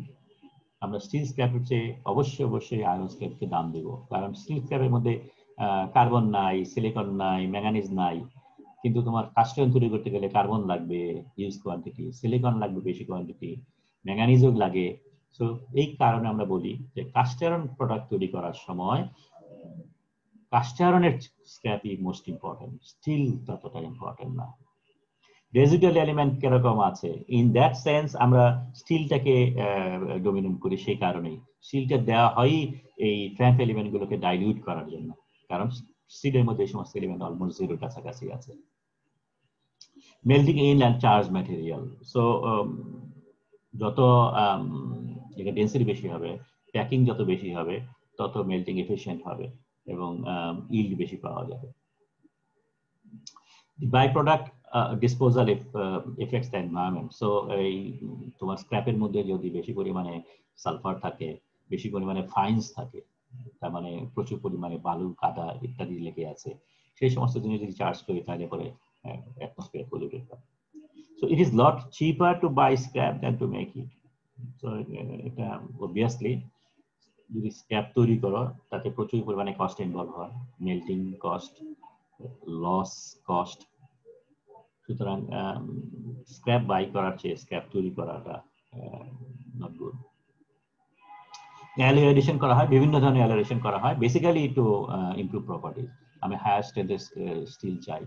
আমরা স্টিল স্ক্র্যাপের চেয়ে অবশ্যই আয়রন স্ক্র্যাপকে দাম দেবো, কারণ স্টিল স্ক্র্যাপের মধ্যে কার্বন নাই, সিলিকন নাই, ম্যাঙ্গানিজ নাই, কিন্তু তোমার কাস্ট আয়রন তৈরি করতে গেলে কার্বন লাগবে হিউজ কোয়ান্টিটি, সিলিকন লাগবে বেশি কোয়ান্টিটি, ম্যাঙ্গানিজও লাগে। সো এই কারণে আমরা বলি যে কাস্ট আয়রন প্রোডাক্ট তৈরি করার সময় কাস্ট আয়রনের স্ক্র্যাপই মোস্ট ইম্পর্টেন্ট, স্টিল ততটা ইম্পর্টেন্ট না। রেজিডুয়াল এলিমেন্ট কিরকম আছে, ইন দ্যাট সেন্স আমরা স্টিলটাকে ডমিনেট করি, সেই কারণেই স্টিলটা দেওয়া হয় এই ট্রাম্প এলিমেন্ট গুলোকে ডাইলিউট করার জন্য, কারণ সিডের মধ্যে এই সমস্ত এলিমেন্ট অলমোস্ট জিরোর কাছাকাছি আছে। Melting in and charge material, so যত ডেন্সিটি বেশি হবে, প্যাকিং যত বেশি হবে, তত মেল্টিং এফিশিয়েন্ট হবে এবং ইল্ড বেশি পাওয়া যাবে। By product disposal effects the environment, so এই তোমার স্ক্র্যাপের মধ্যে যদি বেশি পরিমাণে সালফার থাকে, বেশি পরিমাণে ফাইন্স থাকে, তার মানে প্রচুর পরিমাণে বালু কাদা ইত্যাদি লেগে আছে, সেই সমস্ত জিনিস যদি চার্জ করি তাহলে পরে অ্যাটমসফিয়ার পলিউটেড হয়। So it is lot cheaper to buy scrap than to make it. So এটা obviously যদি স্ক্র্যাপ তৈরি করো তাতে প্রচুর পরিমাণে কস্ট ইনভলভ হয়, মেল্টিং কস্ট, লস কস্ট। সুতরাং স্ক্র্যাপ বাই করার চেয়ে স্ক্র্যাপ তৈরি করাটা নট গুড। অ্যালয় এডিশন করা হয়, বিভিন্ন ধরনের অ্যালয় এডিশন করা হয় বেসিক্যালি টু ইমপ্রুভ প্রপার্টিজ। আমি হায়ার স্ট্রেংথের স্টিল চাই,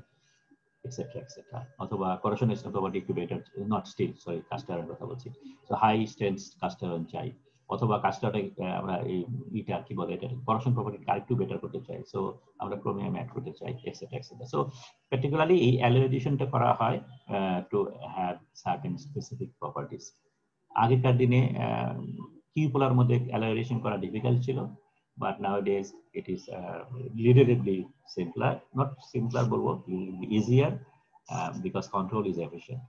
এটসেট্রা এটসেট্রা, অথবা করোশন রেজিস্ট্যান্ট প্রপার্টি একটু better, not steel, sorry cast iron কথা বলছি। So high strength cast iron চাই, অথবা কাস্ট আয়রন আমরা এই ইটা কি বলে এটা করোশন প্রপার্টি আরেকটু বেটার করতে চাই, সো আমরা ক্রোমিয়াম অ্যাড করতে চাই, এটসেট্রা এটসেট্রা। সো পার্টিকুলারলি এই অ্যালয় এডিশনটা করা হয় to have certain specific properties. আগেকার দিনে কিউপোলার মধ্যে অ্যালয় এডিশন করা ডিফিকাল্ট ছিল, but nowadays it is relatively simpler, not simpler বলবো, easier because control is efficient.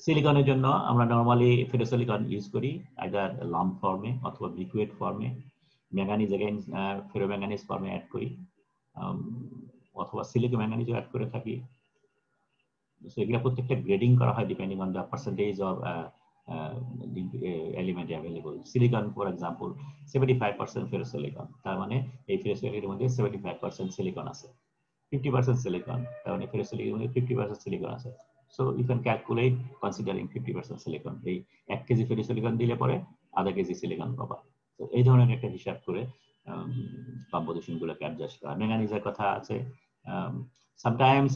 সিলিকনের জন্য আমরা নরমালি ফেরোসিলিকন ইউজ করি আইদার লাম্প ফর্মে অথবা লিকুইড ফর্মে, ম্যাঙ্গানিজ এগেইন ফেরোম্যাঙ্গানিজ ফর্মে অ্যাড করি, অথবা সিলিকন ম্যাঙ্গানিজও অ্যাড করে থাকি। সো এগুলো প্রত্যেকটা গ্রেডিং করা হয় depending on the percentage of the element available. Silicon, for example, 75% ferrosilicon, তার মানে এই ferrosilicon মধ্যে 75% silicon আছে, 50% silicon, তার মানে ferrosilicon মধ্যে 50% silicon আছে। So you can calculate considering 50% silicon, এই 1 কেজি ferrosilicon দিলে পরে আধা কেজি silicon পাবা। তো এই ধরনের একটা হিসাব করে কম্পোজিশন গুলোকে অ্যাডজাস্ট করা। ম্যাঙ্গানিজের কথা আছে, সামটাইমস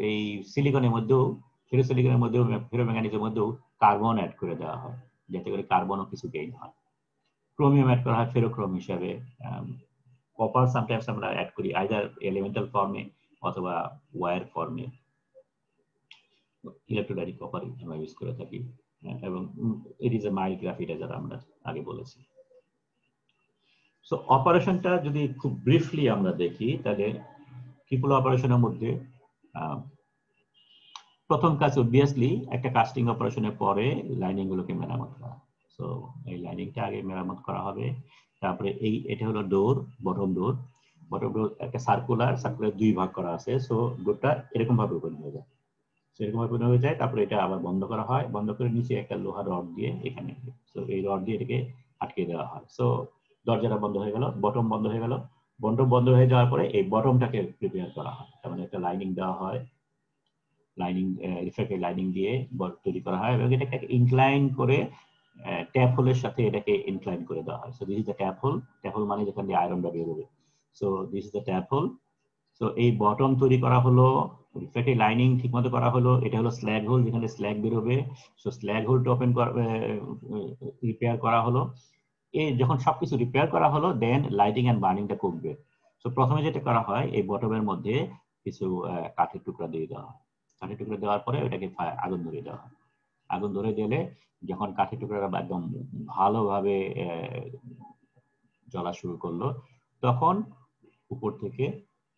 এই সিলিকনের মধ্যেও, ফেরোসিলিকনের মধ্যেও, ফেরোম্যাঙ্গানিজের মধ্যেও কার্বন অ্যাড করে দেওয়া হয় যাতে করে কার্বনও কিছু গেইন হয়। ক্রোমিয়াম অ্যাড করা হয় ফেরোক্রোম হিসাবে। কপার সামটাইমস আমরা অ্যাড করি আইদার এলিমেন্টাল ফর্মে অথবা ওয়্যার ফর্মে, ইলেকট্রোলাইটিক কপার আমরা ইউজ করে থাকি, এবং ইট ইজ এ মাইল্ড গ্রাফাইট যারা আমরা আগে বলেছি। সো অপারেশনটা যদি খুব ব্রিফলি আমরা দেখি তাহলে কিউপোলা অপারেশনের মধ্যে প্রথম কাজ অবভিয়াসলি একটা কাস্টিং অপারেশনের পরে লাইনিং গুলোকে মেরামত করা। সো এই লাইনিংটা আগে মেরামত করা হবে, তারপরে এটা হলো ডোর, বটম ডোর একটা সার্কুলার 2 ভাগ করা আছে। সো ডোরটা এরকম ভাবে ওপেন হয়ে যায়, সেরকম ভাবে ওপেন হয়ে যায়, তারপরে এটা আবার বন্ধ করা হয়, বন্ধ করে নিচে একটা লোহার রড দিয়ে এখানে, সো এই রড দিয়ে এটাকে আটকে দেওয়া হয়। সো দরজাটা বন্ধ হয়ে গেল, বটম বন্ধ হয়ে গেল। বটম বন্ধ হয়ে যাওয়ার পরে এই বটমটাকে প্রিপেয়ার করা হয়, তার মানে একটা লাইনিং দেওয়া হয়, লাইনিং রিফ্লেক্টেড লাইনিং দিয়ে তৈরি করা হয়, এবং এটাকে ইনক্লাইন করে ট্যাপ হোলের সাথে এটাকে ইনক্লাইন করে দেওয়া হয়। So this is the tap hole, tap hole মানে যেখান দিয়ে আয়রনটা বের হবে। So this is the tap hole. So এই বটম তৈরি করা হলো, রিফ্লেক্টেড লাইনিং ঠিকমতো করা হলো, এটা হলো স্ল্যাগ হোল যেখানে স্ল্যাগ বের হবে। সো স্ল্যাগ হোলটা ওপেন রিপেয়ার করা হলো। এই যখন সবকিছু রিপেয়ার করা হলো দেন লাইটিং এন্ড বার্নিংটা করবে। সো প্রথমে যেটা করা হয় এই বটমের মধ্যে কিছু কাঠের টুকরা দিয়ে দেওয়া হয়, কাঠের টুকরা দেওয়ার পরে ওটাকে আগুন ধরিয়ে দেওয়া হয়। আগুন ধরে দিলে যখন কাঠের টুকরাটা একদম ভালোভাবে জ্বলা শুরু করলো তখন উপর থেকে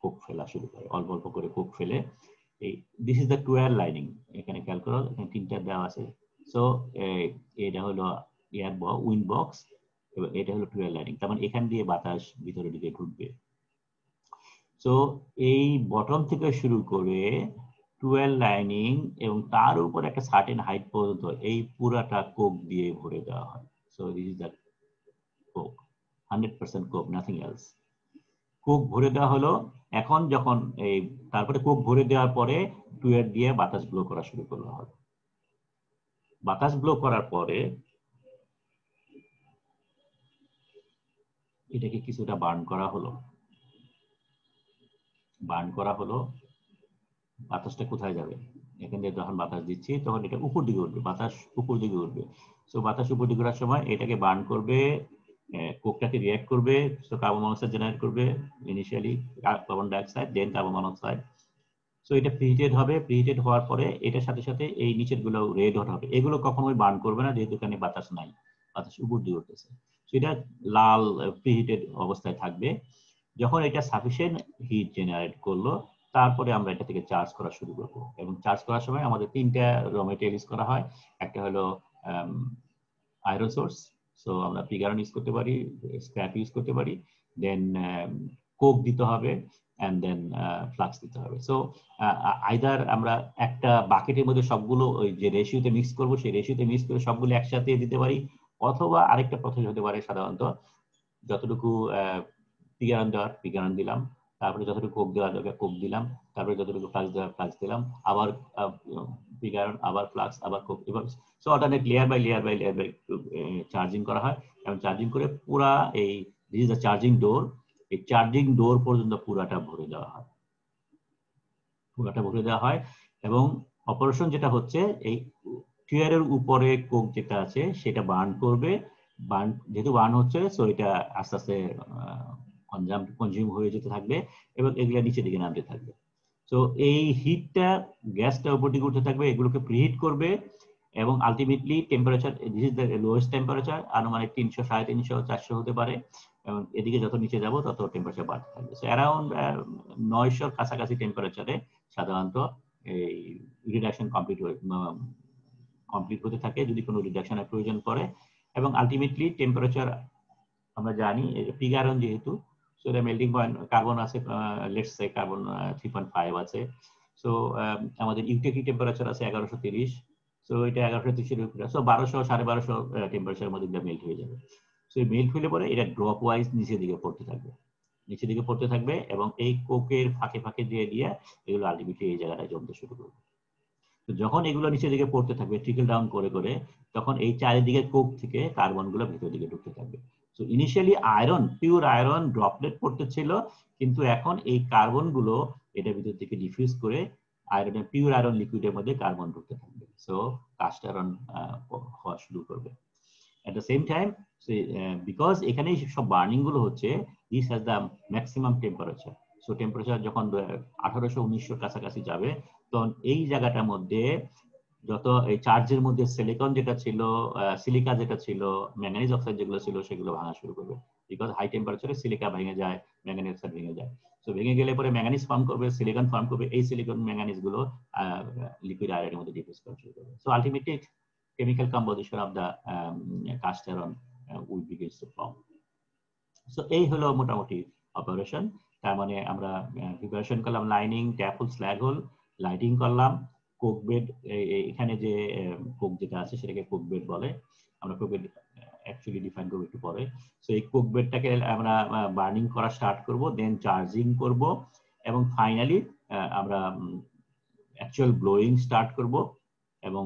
কোক ফেলা শুরু করে, অল্প অল্প করে কোক ফেলে। এই দিস ইজ দ্য টুয়েল লাইনিং, এখানে খেয়াল করো এখানে 3টা দেওয়া আছে। সো এটা হলো এয়ার উইন্ড বক্স এবং এটা হলো টুয়েল লাইনিং, তার মানে এখান দিয়ে বাতাস ভিতরের দিকে ঢুকবে। সো এই বটম থেকে শুরু করে 12 লাইনিং এবং তার উপর একটা সার্টেন হাইট পর্যন্ত এই পুরাটা কোক দিয়ে ভরে দেওয়া হয়। So this is the Coke, 100% Coke, nothing else. Coke ভরে দেওয়া হলো। এখন যখন এই তারপরে কোক ভরে দেওয়ার পরে টুয়েল দিয়ে বাতাস ব্লো করা শুরু করা হয়। বাতাস ব্লো করার পরে এটাকে কিছুটা বার্ন করা হলো। বাতাসটা কোথায় যাবে? এখান থেকে যখন বাতাস দিচ্ছি তখন এটা উপর দিকে উঠবে, বাতাস উপর দিকে উঠবে। সো বাতাস উপর দিকে ওঠার সময় এটাকে বার্ন করবে কোকটাকে রিঅ্যাক্ট করবে, সো কার্বন মনোক্সাইড জেনারেট করবে ইনিশিয়ালি, কার্বন ডাইঅক্সাইড দেন কার্বন মনোক্সাইড। সো এটা প্রিহিটেড হবে, প্রিহিটেড হওয়ার পরে এটার সাথে সাথে এই নিচের গুলো রেড হট হবে, এগুলো কখনোই বার্ন করবে না যেহেতু এখানে বাতাস নাই, বাতাস উপর দিয়ে উঠতেছে। সো এটা লাল প্রিহিটেড অবস্থায় থাকবে। যখন এটা সাফিসিয়েন্ট হিট জেনারেট করলো তারপরে আমরা এটা থেকে চার্জ করা শুরু করব, এবং চার্জ করার সময় আমাদের তিনটা র মেটেরিয়াল ইউজ করা হয়। একটা হলো আয়রন সোর্স, সো আমরা পিগ আয়রন ইউজ করতে পারি, স্ক্র্যাপ ইউজ করতে পারি, দেন কোক দিতে হবে, এন্ড দেন ফ্লাক্স দিতে হবে। সো আইদার আমরা একটা বাকেটের মধ্যে সবগুলো ওই যে রেশিওতে মিক্স করব সেই রেশিওতে মিক্স করে সবগুলো একসাথে দিতে পারি, অথবা আরেকটা প্রসেস হতে পারে সাধারণত যতটুকু পিগ আয়রন দেওয়ার পিগ আয়রন দিলাম, তারপরে যতটুকু কোক দেওয়া দরকার কোক দিলাম, তারপরে যতটুকু ফ্লাক্স দেওয়ার ফ্লাক্স দিলাম, আবার পিগ আয়রন, আবার ফ্লাক্স, আবার কোক, এভাবে so alternate layer by layer by layer by charging করা হয়। এবং চার্জিং করে পুরা এই this is the charging door, এই চার্জিং ডোর পর্যন্ত পুরাটা ভরে দেওয়া হয়, পুরাটা ভরে দেওয়া হয়। এবং অপারেশন যেটা হচ্ছে এই টিয়ারের উপরে কোক যেটা আছে সেটা বার্ন করবে, বার্ন যেহেতু বার্ন হচ্ছে সো এটা আস্তে আস্তে কনজিউম হয়ে যেতে থাকবে এবং এগুলা নিচের দিকে নামতে থাকবে। সো এই হিটটা গ্যাসটা উপর দিকে উঠতে থাকবে, এগুলোকে প্রিহিট করবে এবং ultimately temperature, this is the lowest temperature, আনুমানিক 300, 350, 400 হতে পারে, এবং এদিকে যত নিচে যাব তত টেম্পারেচার বাড়তে থাকবে। সো অ্যারাউন্ড 900 কাছাকাছি টেম্পারেচারে সাধারণত এই রিডাকশন কমপ্লিট হতে থাকে যদি কোনো রিডাকশনের প্রয়োজন পড়ে। এবং আলটিমেটলি টেম্পারেচার আমরা জানি পিগ আয়রন যেহেতু, সো এটা মেল্টিং পয়েন্ট কার্বন আছে, লেটস সে কার্বন 3.5 আছে, সো আমাদের ইউটিকি টেম্পারেচার আছে 1130, সো এটা 1130 এর উপরে, সো 1200, 1250 টেম্পারেচারের মধ্যে মেল্ট হয়ে যাবে। সো মেল্ট হলে পরে এটা ড্রপ ওয়াইজ নিচের দিকে পড়তে থাকবে, নিচের দিকে পড়তে থাকবে, এবং এই কোকের ফাঁকে ফাঁকে দিয়ে দিয়ে এগুলো আলটিমেটলি এই জায়গাটায় জমতে শুরু করবে। তো যখন এগুলো নিচের দিকে পড়তে থাকবে ট্রিকল ডাউন করে করে, তখন এই চারিদিকে কোক থেকে কার্বন গুলো ভিতর দিকে ঢুকতে থাকবে। So initially iron, pure iron droplet পড়তে ছিল, কিন্তু এখন এই কার্বন গুলো এটা ভিতর থেকে ডিফিউজ করে আয়রনের, পিওর আয়রন লিকুইডের মধ্যে কার্বন ঢুকতে থাকবে। সো কাস্ট আয়রন হওয়া শুরু করবে। At the same time, because এখানে সব বার্নিং গুলো হচ্ছে, this has the maximum temperature. So temperature যখন 1800-1900 কাছাকাছি যাবে, তখন এই জায়গাটার মধ্যে যত এই চার্জের মধ্যে সিলিকন যেটা ছিল, সিলিকা যেটা ছিল, ম্যাঙ্গানিজ অক্সাইড যেগুলো ছিল সেগুলো ভাঙা শুরু করবে। বিকজ হাই টেম্পারেচারে সিলিকা ভেঙে যায়, ম্যাঙ্গানিজ অক্সাইড ভেঙে যায়। সো ভেঙে গেলে পরে ম্যাঙ্গানিজ ফর্ম করবে, সিলিকন ফর্ম করবে, এই সিলিকন ম্যাঙ্গানিজ গুলো লিকুইড আয়রনের মধ্যে ডিফিউজ করা শুরু করবে। So ultimately chemical composition of the cast iron will begin to form. So এই হলো মোটামুটি অপারেশন। তার মানে আমরা প্রিপারেশন করলাম lining, tap hole, slag hole, lighting করলাম, কোক বেড, এখানে যে কোক যেটা আছে সেটাকে কোক বেড বলে, আমরা কোক বেড অ্যাকচুয়ালি ডিফাইন করব একটু পরে। সো এই কোক বেডটাকে আমরা বার্নিং করা স্টার্ট করব, দেন চার্জিং করব, এবং ফাইনালি আমরা অ্যাকচুয়াল ব্লোয়িং স্টার্ট করব, এবং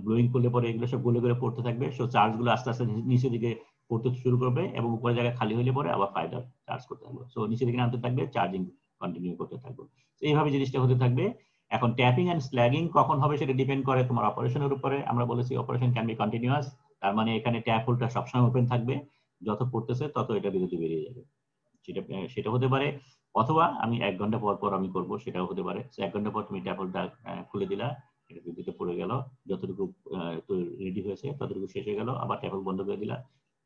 ব্লোয়িং করলে পরে এগুলো সব গলে গলে পড়তে থাকবে। সো চার্জ গুলো আস্তে আস্তে নিচের দিকে পড়তে শুরু করবে, এবং উপরে জায়গা খালি হলে পরে আবার ফাইনাল চার্জ করতে থাকবে। সো নিচের দিকে নামতে থাকবে, চার্জিং কন্টিনিউ করতে থাকবে। এইভাবে জিনিসটা হতে থাকবে। এখন ট্যাপিং এন্ড স্ল্যাগিং কখন হবে সেটা ডিপেন্ড করে তোমার অপারেশনের উপরে। আমরা বলেছি অপারেশন ক্যান বি কন্টিনিউয়াস, তার মানে এখানে ট্যাপ হোলটা সবসময় ওপেন থাকবে, যত পড়তেছে তত এটা বিরতি বেরিয়ে যাবে। সেটা হতে পারে, অথবা আমি 1 ঘন্টা পর পর আমি করব, সেটাও হতে পারে। 1 ঘন্টা পর তুমি ট্যাপ হোলটা খুলে দিলা, এটা বিদ্যুতে পড়ে গেল, যতটুকু রেডি হয়েছে ততটুকু শেষ হয়ে গেল, আবার ট্যাপ হোল বন্ধ করে দিলা,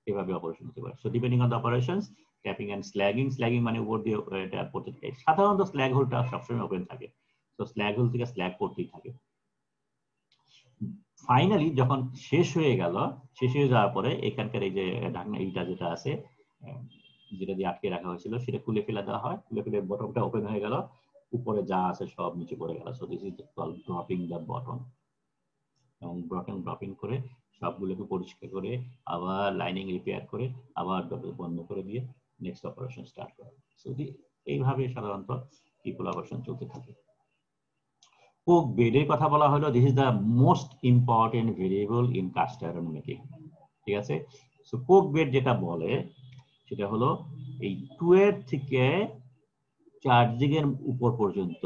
এভাবে অপারেশন হতে পারে। So depending on the operations, tapping and slagging. Slagging মানে উপর দিয়ে এটা পড়তে থাকে, সাধারণত স্ল্যাগ হোলটা সবসময় ওপেন থাকে, তো স্ল্যাগ হোল থেকে স্ল্যাগ পড়তেই থাকে। ফাইনালি যখন শেষ হয়ে গেল, শেষ হয়ে যাওয়ার পরে এখানকার এই যে ঢাকনা এইটা যেটা আছে, যেটা দিয়ে আটকে রাখা হয়েছিল, সেটা খুলে ফেলে দেওয়া হয়, খুলে ফেলে বটমটা ওপেন হয়ে গেল, উপরে যা আছে সব নিচে পড়ে গেল। So this is called dropping the bottom. এবং বটম ড্রপিং করে সবগুলোকে পরিষ্কার করে আবার লাইনিং রিপেয়ার করে আবার বন্ধ করে দিয়ে নেক্সট অপারেশন স্টার্ট করা। সো এইভাবে সাধারণত পিপল অপারেশন চলতে থাকে। কোক বেডের কথা বলা হলো, this is the most important variable in caste iron making. ঠিক আছে, সো কোক বেড যেটা বলে সেটা হলো এই 2 থেকে চার্জিং উপর পর্যন্ত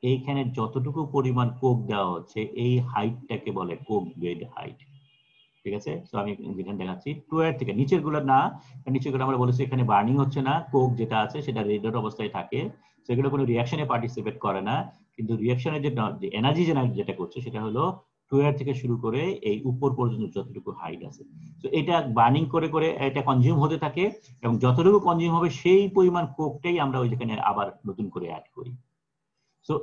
এইখানে যতটুকু পরিমাণ কোক দেওয়া হচ্ছে এই হাইটটাকে বলে কোক বেড হাইট। ঠিক আছে। তো আমি যেখানে দেখাচ্ছি 2 এর থেকে নিচের গুলো না, নিচের গুলো আমরা বলেছি এখানে বার্নিং হচ্ছে না, কোক যেটা আছে সেটা রেড হট অবস্থায় থাকে, সেগুলো কোনো রিঅ্যাকশনে পার্টিসিপেট করে না, কিন্তু রিঅ্যাকশনে যে এনার্জি জেনারেট যেটা করছে সেটা হলো 2 এর থেকে শুরু করে এই উপর পর্যন্ত যতটুকু হাইট আছে। তো এটা বার্নিং করে করে এটা কনজিউম হতে থাকে, এবং যতটুকু কনজিউম হবে সেই পরিমাণ কোকটাই আমরা ওই যেখানে আবার নতুন করে অ্যাড করি। সো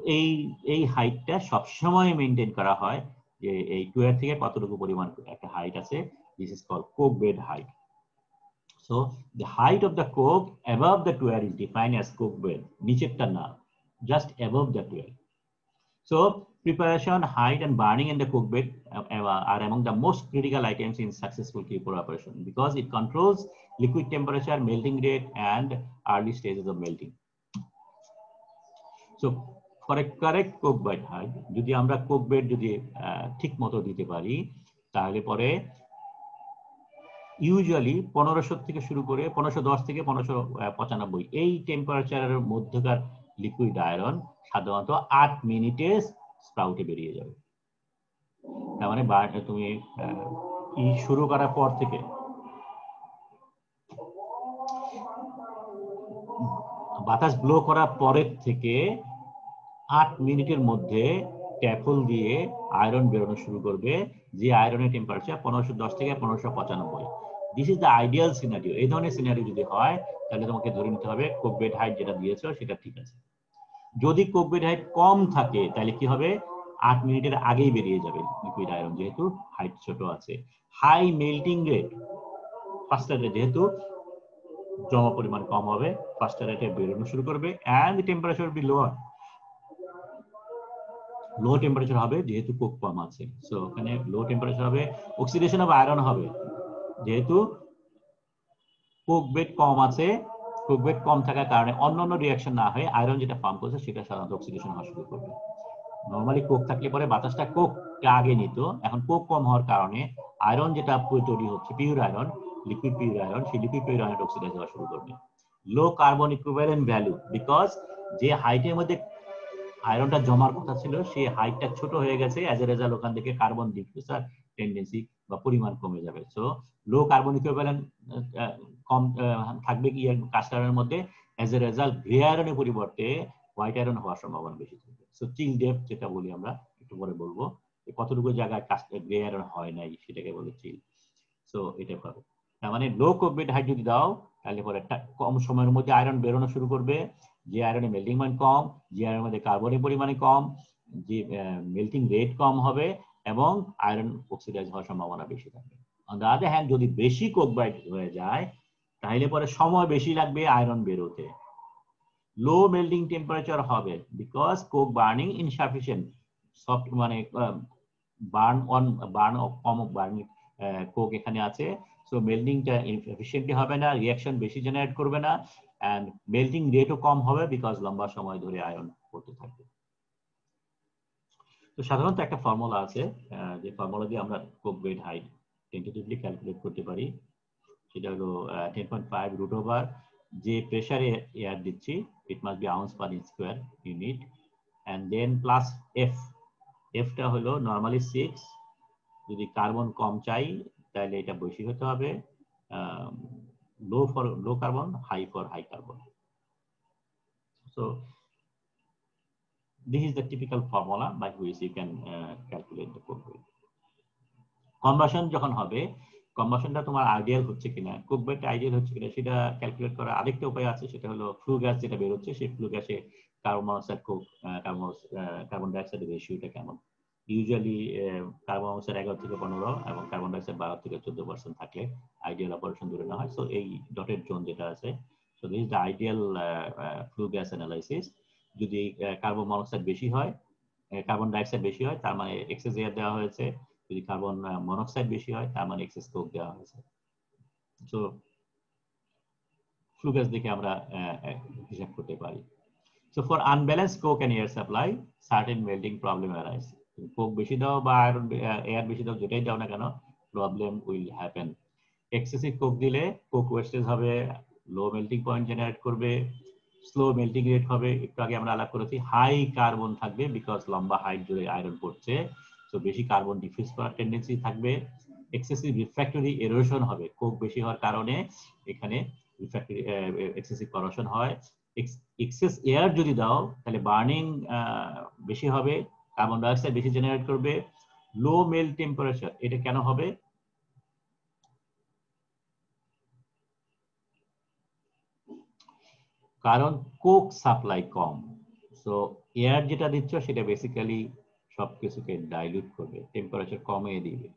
এই হাইটটা সবসময় মেনটেন করা হয় যে এই 2 এর থেকে কতটুকু পরিমাণ একটা হাইট আছে, this is called coke bed height. So the height of the coke above the 2 is defined as coke bed, নিচেরটা না, just above the 2. So preparation, height and burning in the coke bed are among the most critical items in successful Q4 operation because it controls liquid temperature, melting rate and early stages of melting. So for a correct coke bed height, যদি আমরা coke bed যদি ঠিক মতো দিতে পারি তাহলে পরে ইউজুয়ালি 1500 থেকে শুরু করে 1510 থেকে 1595 এই টেম্পারেচারের মধ্যকার লিকুইড আয়রন সাধারণত 8 মিনিটে স্প্রাউটে বেরিয়ে যাবে। তার মানে তুমি শুরু করার পর থেকে বাতাস ব্লো করার পরের থেকে 8 মিনিটের মধ্যে ট্যাপল দিয়ে আয়রন বেরোনো শুরু করবে, যে আয়রনের টেম্পারেচার 1510 থেকে 1595। This is the ideal scenario. এই ধরনের সিনারিও যদি হয় তাহলে তোমাকে ধরে নিতে হবে কোক বেড হাইট যেটা দিয়েছো সেটা ঠিক আছে। যদি কোক বেড হাইট কম থাকে তাহলে কি হবে, 8 মিনিটের আগেই বেরিয়ে যাবে লিকুইড আয়রন, যেহেতু হাইট ছোট আছে। High melting rate, faster rate, যেহেতু জমা পরিমাণ কম হবে, ফাস্টার রেটে বেরোনো শুরু করবে, and temperature be lower, low temperature হবে যেহেতু কোক কম আছে। সো ওখানে লো টেম্পারেচার হবে, অক্সিডেশন অফ আয়রন হবে যেহেতু কোক বেড কম আছে। কোক বেড কম থাকার কারণে অন্যান্য রিঅ্যাকশন না হয়ে আয়রন যেটা ফর্ম করছে সেটা সাধারণত অক্সিডেশন হওয়া শুরু করবে। নরমালি কোক থাকলে পরে বাতাসটা কোকটা আগে নিত, এখন কোক কম হওয়ার কারণে আয়রন যেটা তৈরি হচ্ছে pure iron, liquid pure iron, সেই লিকুইড পিওর আয়রন অক্সিডাইজ হওয়া শুরু করবে। লো কার্বন ইকুইভ্যালেন্ট ভ্যালু, বিকজ যে হাইটের মধ্যে আয়রনটা জমার কথা ছিল সেই হাইটটা ছোট হয়ে গেছে, অ্যাজ এ রেজাল্ট ওখান থেকে কার্বন ডিফিউজার টেন্ডেন্সি বা পরিমাণ কমে যাবে। সো লো কার্বন ইকুইভ্যালেন্ট কম থাকবে কি কাস্ট আয়রনের মধ্যে, অ্যাজ এ রেজাল্ট গ্রে আয়রনের পরিবর্তে হোয়াইট আয়রন হওয়ার সম্ভাবনা বেশি থাকবে। সো চিল ডেপথ যেটা বলি আমরা, একটু পরে বলবো কতটুকু জায়গায় গ্রে আয়রন হয় নাই সেটাকে বলে চিল। সো এটা পাবে। তার মানে লো কোক বেড হাইট যদি দাও তাহলে পরে কম সময়ের মধ্যে আয়রন বেরোনো শুরু করবে, যে আয়রনের মেল্টিং পয়েন্ট কম, যে আয়রনের মধ্যে কার্বনের পরিমাণে কম, যে মেল্টিং রেট কম হবে এবং আয়রন অক্সিডাইজ হওয়ার সম্ভাবনা বেশি থাকবে। অন দ্য আদার হ্যান্ড যদি বেশি কোক বেড হয়ে যায় তাহলে পরে সময় বেশি লাগবে আয়রন বেরোতে, লো মেল্টিং টেম্পারেচার হবে because Coke burning insufficient, soft মানে কম বার্নিং কোক এখানে আছে। সো মেল্টিংটা এফিশিয়েন্টলি হবে না, রিঅ্যাকশন বেশি জেনারেট করবে না, এন্ড মেল্টিং রেটও কম হবে বিকজ লম্বা সময় ধরে আয়রন করতে থাকবে। তো সাধারণত একটা ফর্মুলা আছে, যে ফর্মুলা দিয়ে আমরা Coke bed height tentatively calculate করতে পারি, সেটা হলো 10.5 রুট ওভার যে প্রেসারে এয়ার দিচ্ছি, it must be ounce per square unit, and then plus F, এফটা হলো নর্মালি 6, যদি কার্বন কম চাই তাহলে এটা বেশি হতে হবে, low for low carbon, high for high carbon. So this is the typical formula by which you can calculate the coke weight. Combustion যখন হবে, কম্বাসনটা তোমার আইডিয়াল হচ্ছে কিনা, কোক বেড আইডিয়াল হচ্ছে কিনা সেটা ক্যালকুলেট করার আরেকটা উপায় আছে, সেটা হলো ফ্লু গ্যাস যেটা বেরোচ্ছে সেই ফ্লু গ্যাসে কার্বন মনোক্সাইড কার্বন ডাইঅক্সাইডের রেশিওটা কেমন। ইউজুয়ালি কার্বন মনোক্সাইড 11 থেকে 15 এবং কার্বন ডাইঅক্সাইড 12 থেকে 14% থাকলে আইডিয়াল অপারেশন ধরে নেওয়া হয়। সো এই ডটেড জোন যেটা আছে, so this is the ideal flue gas analysis. যদি কার্বন মনোক্সাইড বেশি হয়, কার্বন ডাইঅক্সাইড বেশি হয় তার মানে এক্সেস এয়ার দেওয়া হয়েছে, যদি কার্বন মনোক্সাইড বেশি হয় তার মানে এক্সেস কোক দেওয়া হয়েছে। সো ফ্লু গ্যাস দেখে আমরা হিসাব করতে পারি। So for unbalanced coke and air supply, certain melting problem arise. Coke বেশি দাও বা আয়রন এয়ার বেশি দাও, যেটাই দাও না কেন, problem will happen. Excessive Coke দিলে কোক ওয়েস্টেজ হবে, লো মেল্টিং পয়েন্ট জেনারেট করবে, স্লো মেল্টিং রেট হবে, একটু আগে আমরা আলাপ করেছি, হাই কার্বন থাকবে বিকজ লম্বা হাইট জুড়ে আয়রন পড়ছে, সো বেশি কার্বন ডিফিউজ করার টেন্ডেন্সি থাকবে, এক্সেসিভ রিফ্র্যাক্টরি এরোশন হবে, কোক বেশি হওয়ার কারণে এখানে রিফ্র্যাক্টরি এক্সেসিভ করোশন হয়। এক্সেস এয়ার যদি দাও তাহলে বার্নিং বেশি হবে, কার্বন ডাই অক্সাইড বেশি জেনারেট করবে। লো মেল্ট টেম্পারেচার, এটা কেন হবে? কারণ কোক সাপ্লাই কম, সো এয়ার যেটা দিচ্ছ সেটা বেসিক্যালি সবকিছুকে ডাইলিউট করবে, টেম্পারেচার কমিয়ে দিবে।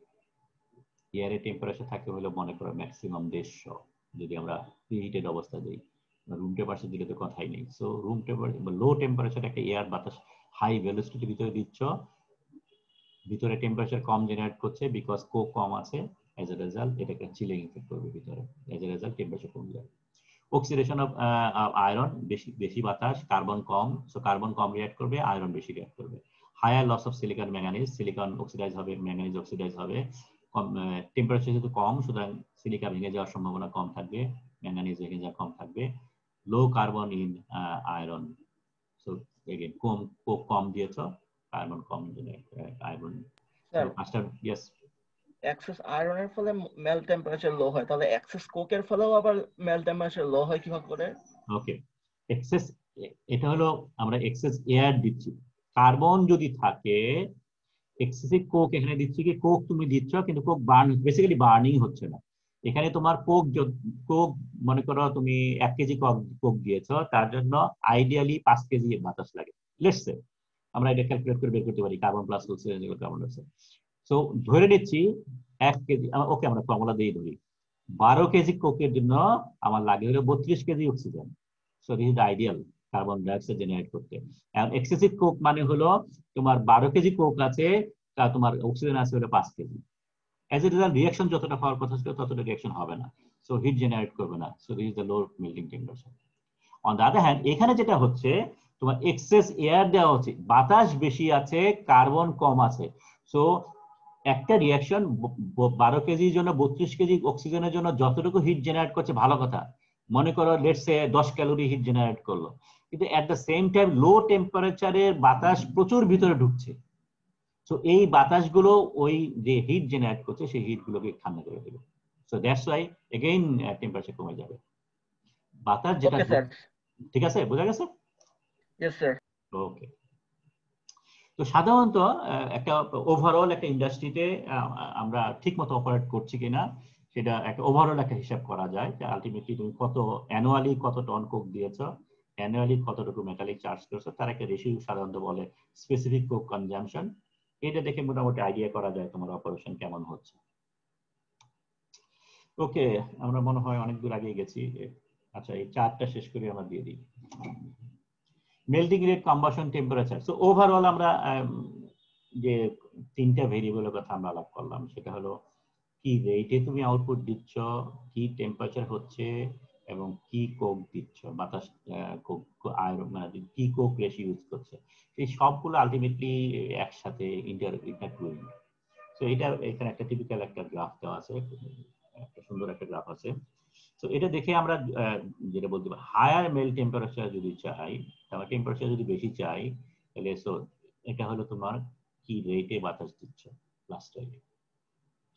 এয়ারের টেম্পারেচার থাকে হলো মনে করো ম্যাক্সিমাম 150, যদি আমরা প্রিহিটেড অবস্থা দিই, রুম টেম্পারেচার দিলে তো কথাই নেই। সো রুম টেম্পারেচার লো টেম্পারেচার একটা এয়ার বাতাস হাই ভেলোসিটির ভিতরে দিচ্ছ, ভিতরে টেম্পারেচার কম জেনারেট করছে বিকজ কোক কম আছে, এজ এ রেজাল্ট এটাকে চিলিং ইফেক্ট করবে ভিতরে, এজ এ রেজাল্ট টেম্পারেচার কমে যাবে। অক্সিডেশন অফ আয়রন, বেশি বাতাস, কার্বন কম, সো কার্বন কম রিঅ্যাক্ট করবে, আয়রন বেশি রিঅ্যাক্ট করবে। Higher loss of silicon manganese, silicon oxidise হবে, ম্যাঙ্গানিজ অক্সিডাইজ হবে। টেম্পারেচার যেহেতু কম সুতরাং সিলিকা ভেঙে যাওয়ার সম্ভাবনা কম থাকবে, ম্যাঙ্গানিজ ভেঙে যাওয়া কম থাকবে। Low carbon in iron, so again কম দিয়েছ, কার্বন কম আয়রন। ইয়েস, এক্সেস আয়রনের ফলে মেল্ট টেম্পারেচার লো হয়, তাহলে এক্সেস কোকের ফলেও আবার মেল্ট টেম্পারেচার লো হয় কিভাবে করে? ওকে, এক্সেস, এটা হলো আমরা এক্সেস এয়ার দিচ্ছি, কার্বন যদি থাকে, এক্সেসিভ কোক এখানে দিচ্ছি কি, কোক তুমি দিচ্ছ কিন্তু কোক বেসিক্যালি বার্নিং হচ্ছে না। এখানে তোমার কোক মনে করো তুমি 1 কেজি কোক দিয়েছো, তার জন্য আইডিয়ালি 5 কেজি বাতাস লাগে, লেটস সে আমরা এটা ক্যালকুলেট করে বের করতে পারি, কার্বন প্লাস অক্সিজেন যেগুলো কার্বন ডাইঅক্সাইড। সো ধরে নিচ্ছি 1 কেজি, ওকে আমরা ফর্মুলা দিয়ে ধরি, 12 কেজি কোকের জন্য আমার লাগে হলো 32 KG oxygen. So this is ideal carbon dioxide generate করতে। এখন এক্সেসিভ কোক মানে হলো তোমার 12 কেজি কোক আছে, তোমার অক্সিজেন আছে হলো 5 KG. As a result reaction যতটা হওয়ার কথা ছিল ততটা রিঅ্যাকশন হবে না, সো হিট জেনারেট করবে না। So this is the low melting temperature. On the other hand, এখানে যেটা হচ্ছে তোমার এক্সেস এয়ার দেওয়া হচ্ছে, বাতাস বেশি আছে, কার্বন কম আছে। সো একটা রিঅ্যাকশন 12 কেজির জন্য 32 কেজি অক্সিজেনের জন্য যতটুকু হিট জেনারেট করছে ভালো কথা, মনে করো let's say 10 calorie heat generate করলো, কিন্তু at the same time low টেম্পারেচারের বাতাস প্রচুর ভিতরে ঢুকছে। সো এই বাতাসগুলো ওই যে হিট জেনারেট করছে সেই হিট গুলোকে ঠান্ডা করে দেবে। So that's why again temperature কমে যাবে। বাতাস যেটা, ঠিক আছে, বোঝা গেছে? Yes sir. ওকে, তো সাধারণত একটা ওভারঅল একটা ইন্ডাস্ট্রিতে আমরা ঠিক মতো অপারেট করছি কিনা সেটা একটা ওভারঅল একটা হিসাব করা যায়, যে আলটিমেটলি তুমি কত অ্যানুয়ালি কত টন কোক দিয়েছো, অ্যানুয়ালি কতটুকু মেটালিক চার্জ করছো, তার একটা রেশিও সাধারণত বলে স্পেসিফিক কোক কনজাম্পশন। এটা দেখে মোটামুটি আইডিয়া করা যায় তোমার অপারেশন কেমন হচ্ছে। ওকে, আমরা মনে হয় অনেক দূর আগে গেছি। আচ্ছা, এই চার্টটা শেষ করে আমরা দিয়ে দিই। Melting rate, combustion temperature. So overall আমরা যে 3টা ভেরিয়েবলের কথা আমরা আলাপ করলাম, সেটা হলো কি রেটে তুমি আউটপুট দিচ্ছ, কি টেম্পারেচার হচ্ছে, এবং কি কোক দিচ্ছ, বাতাস কোক আয়রন মানে কি কোক রেশিও ইউজ করছে, এই সবগুলো আলটিমেটলি একসাথে ইন্টারফ্লুইং। সো এটা এখানে একটা টিপিক্যাল একটা গ্রাফ দেওয়া আছে, একটা সুন্দর একটা গ্রাফ আছে। তো এটা দেখে আমরা যেটা বলতে পারি, হায়ার মেল টেম্পারেচার যদি চাই, তাহলে টেম্পারেচার যদি বেশি চাই, তাহলে সো এটা হলো তোমার কি রেটে বাতাস দিচ্ছ, ব্লাস্ট রেট।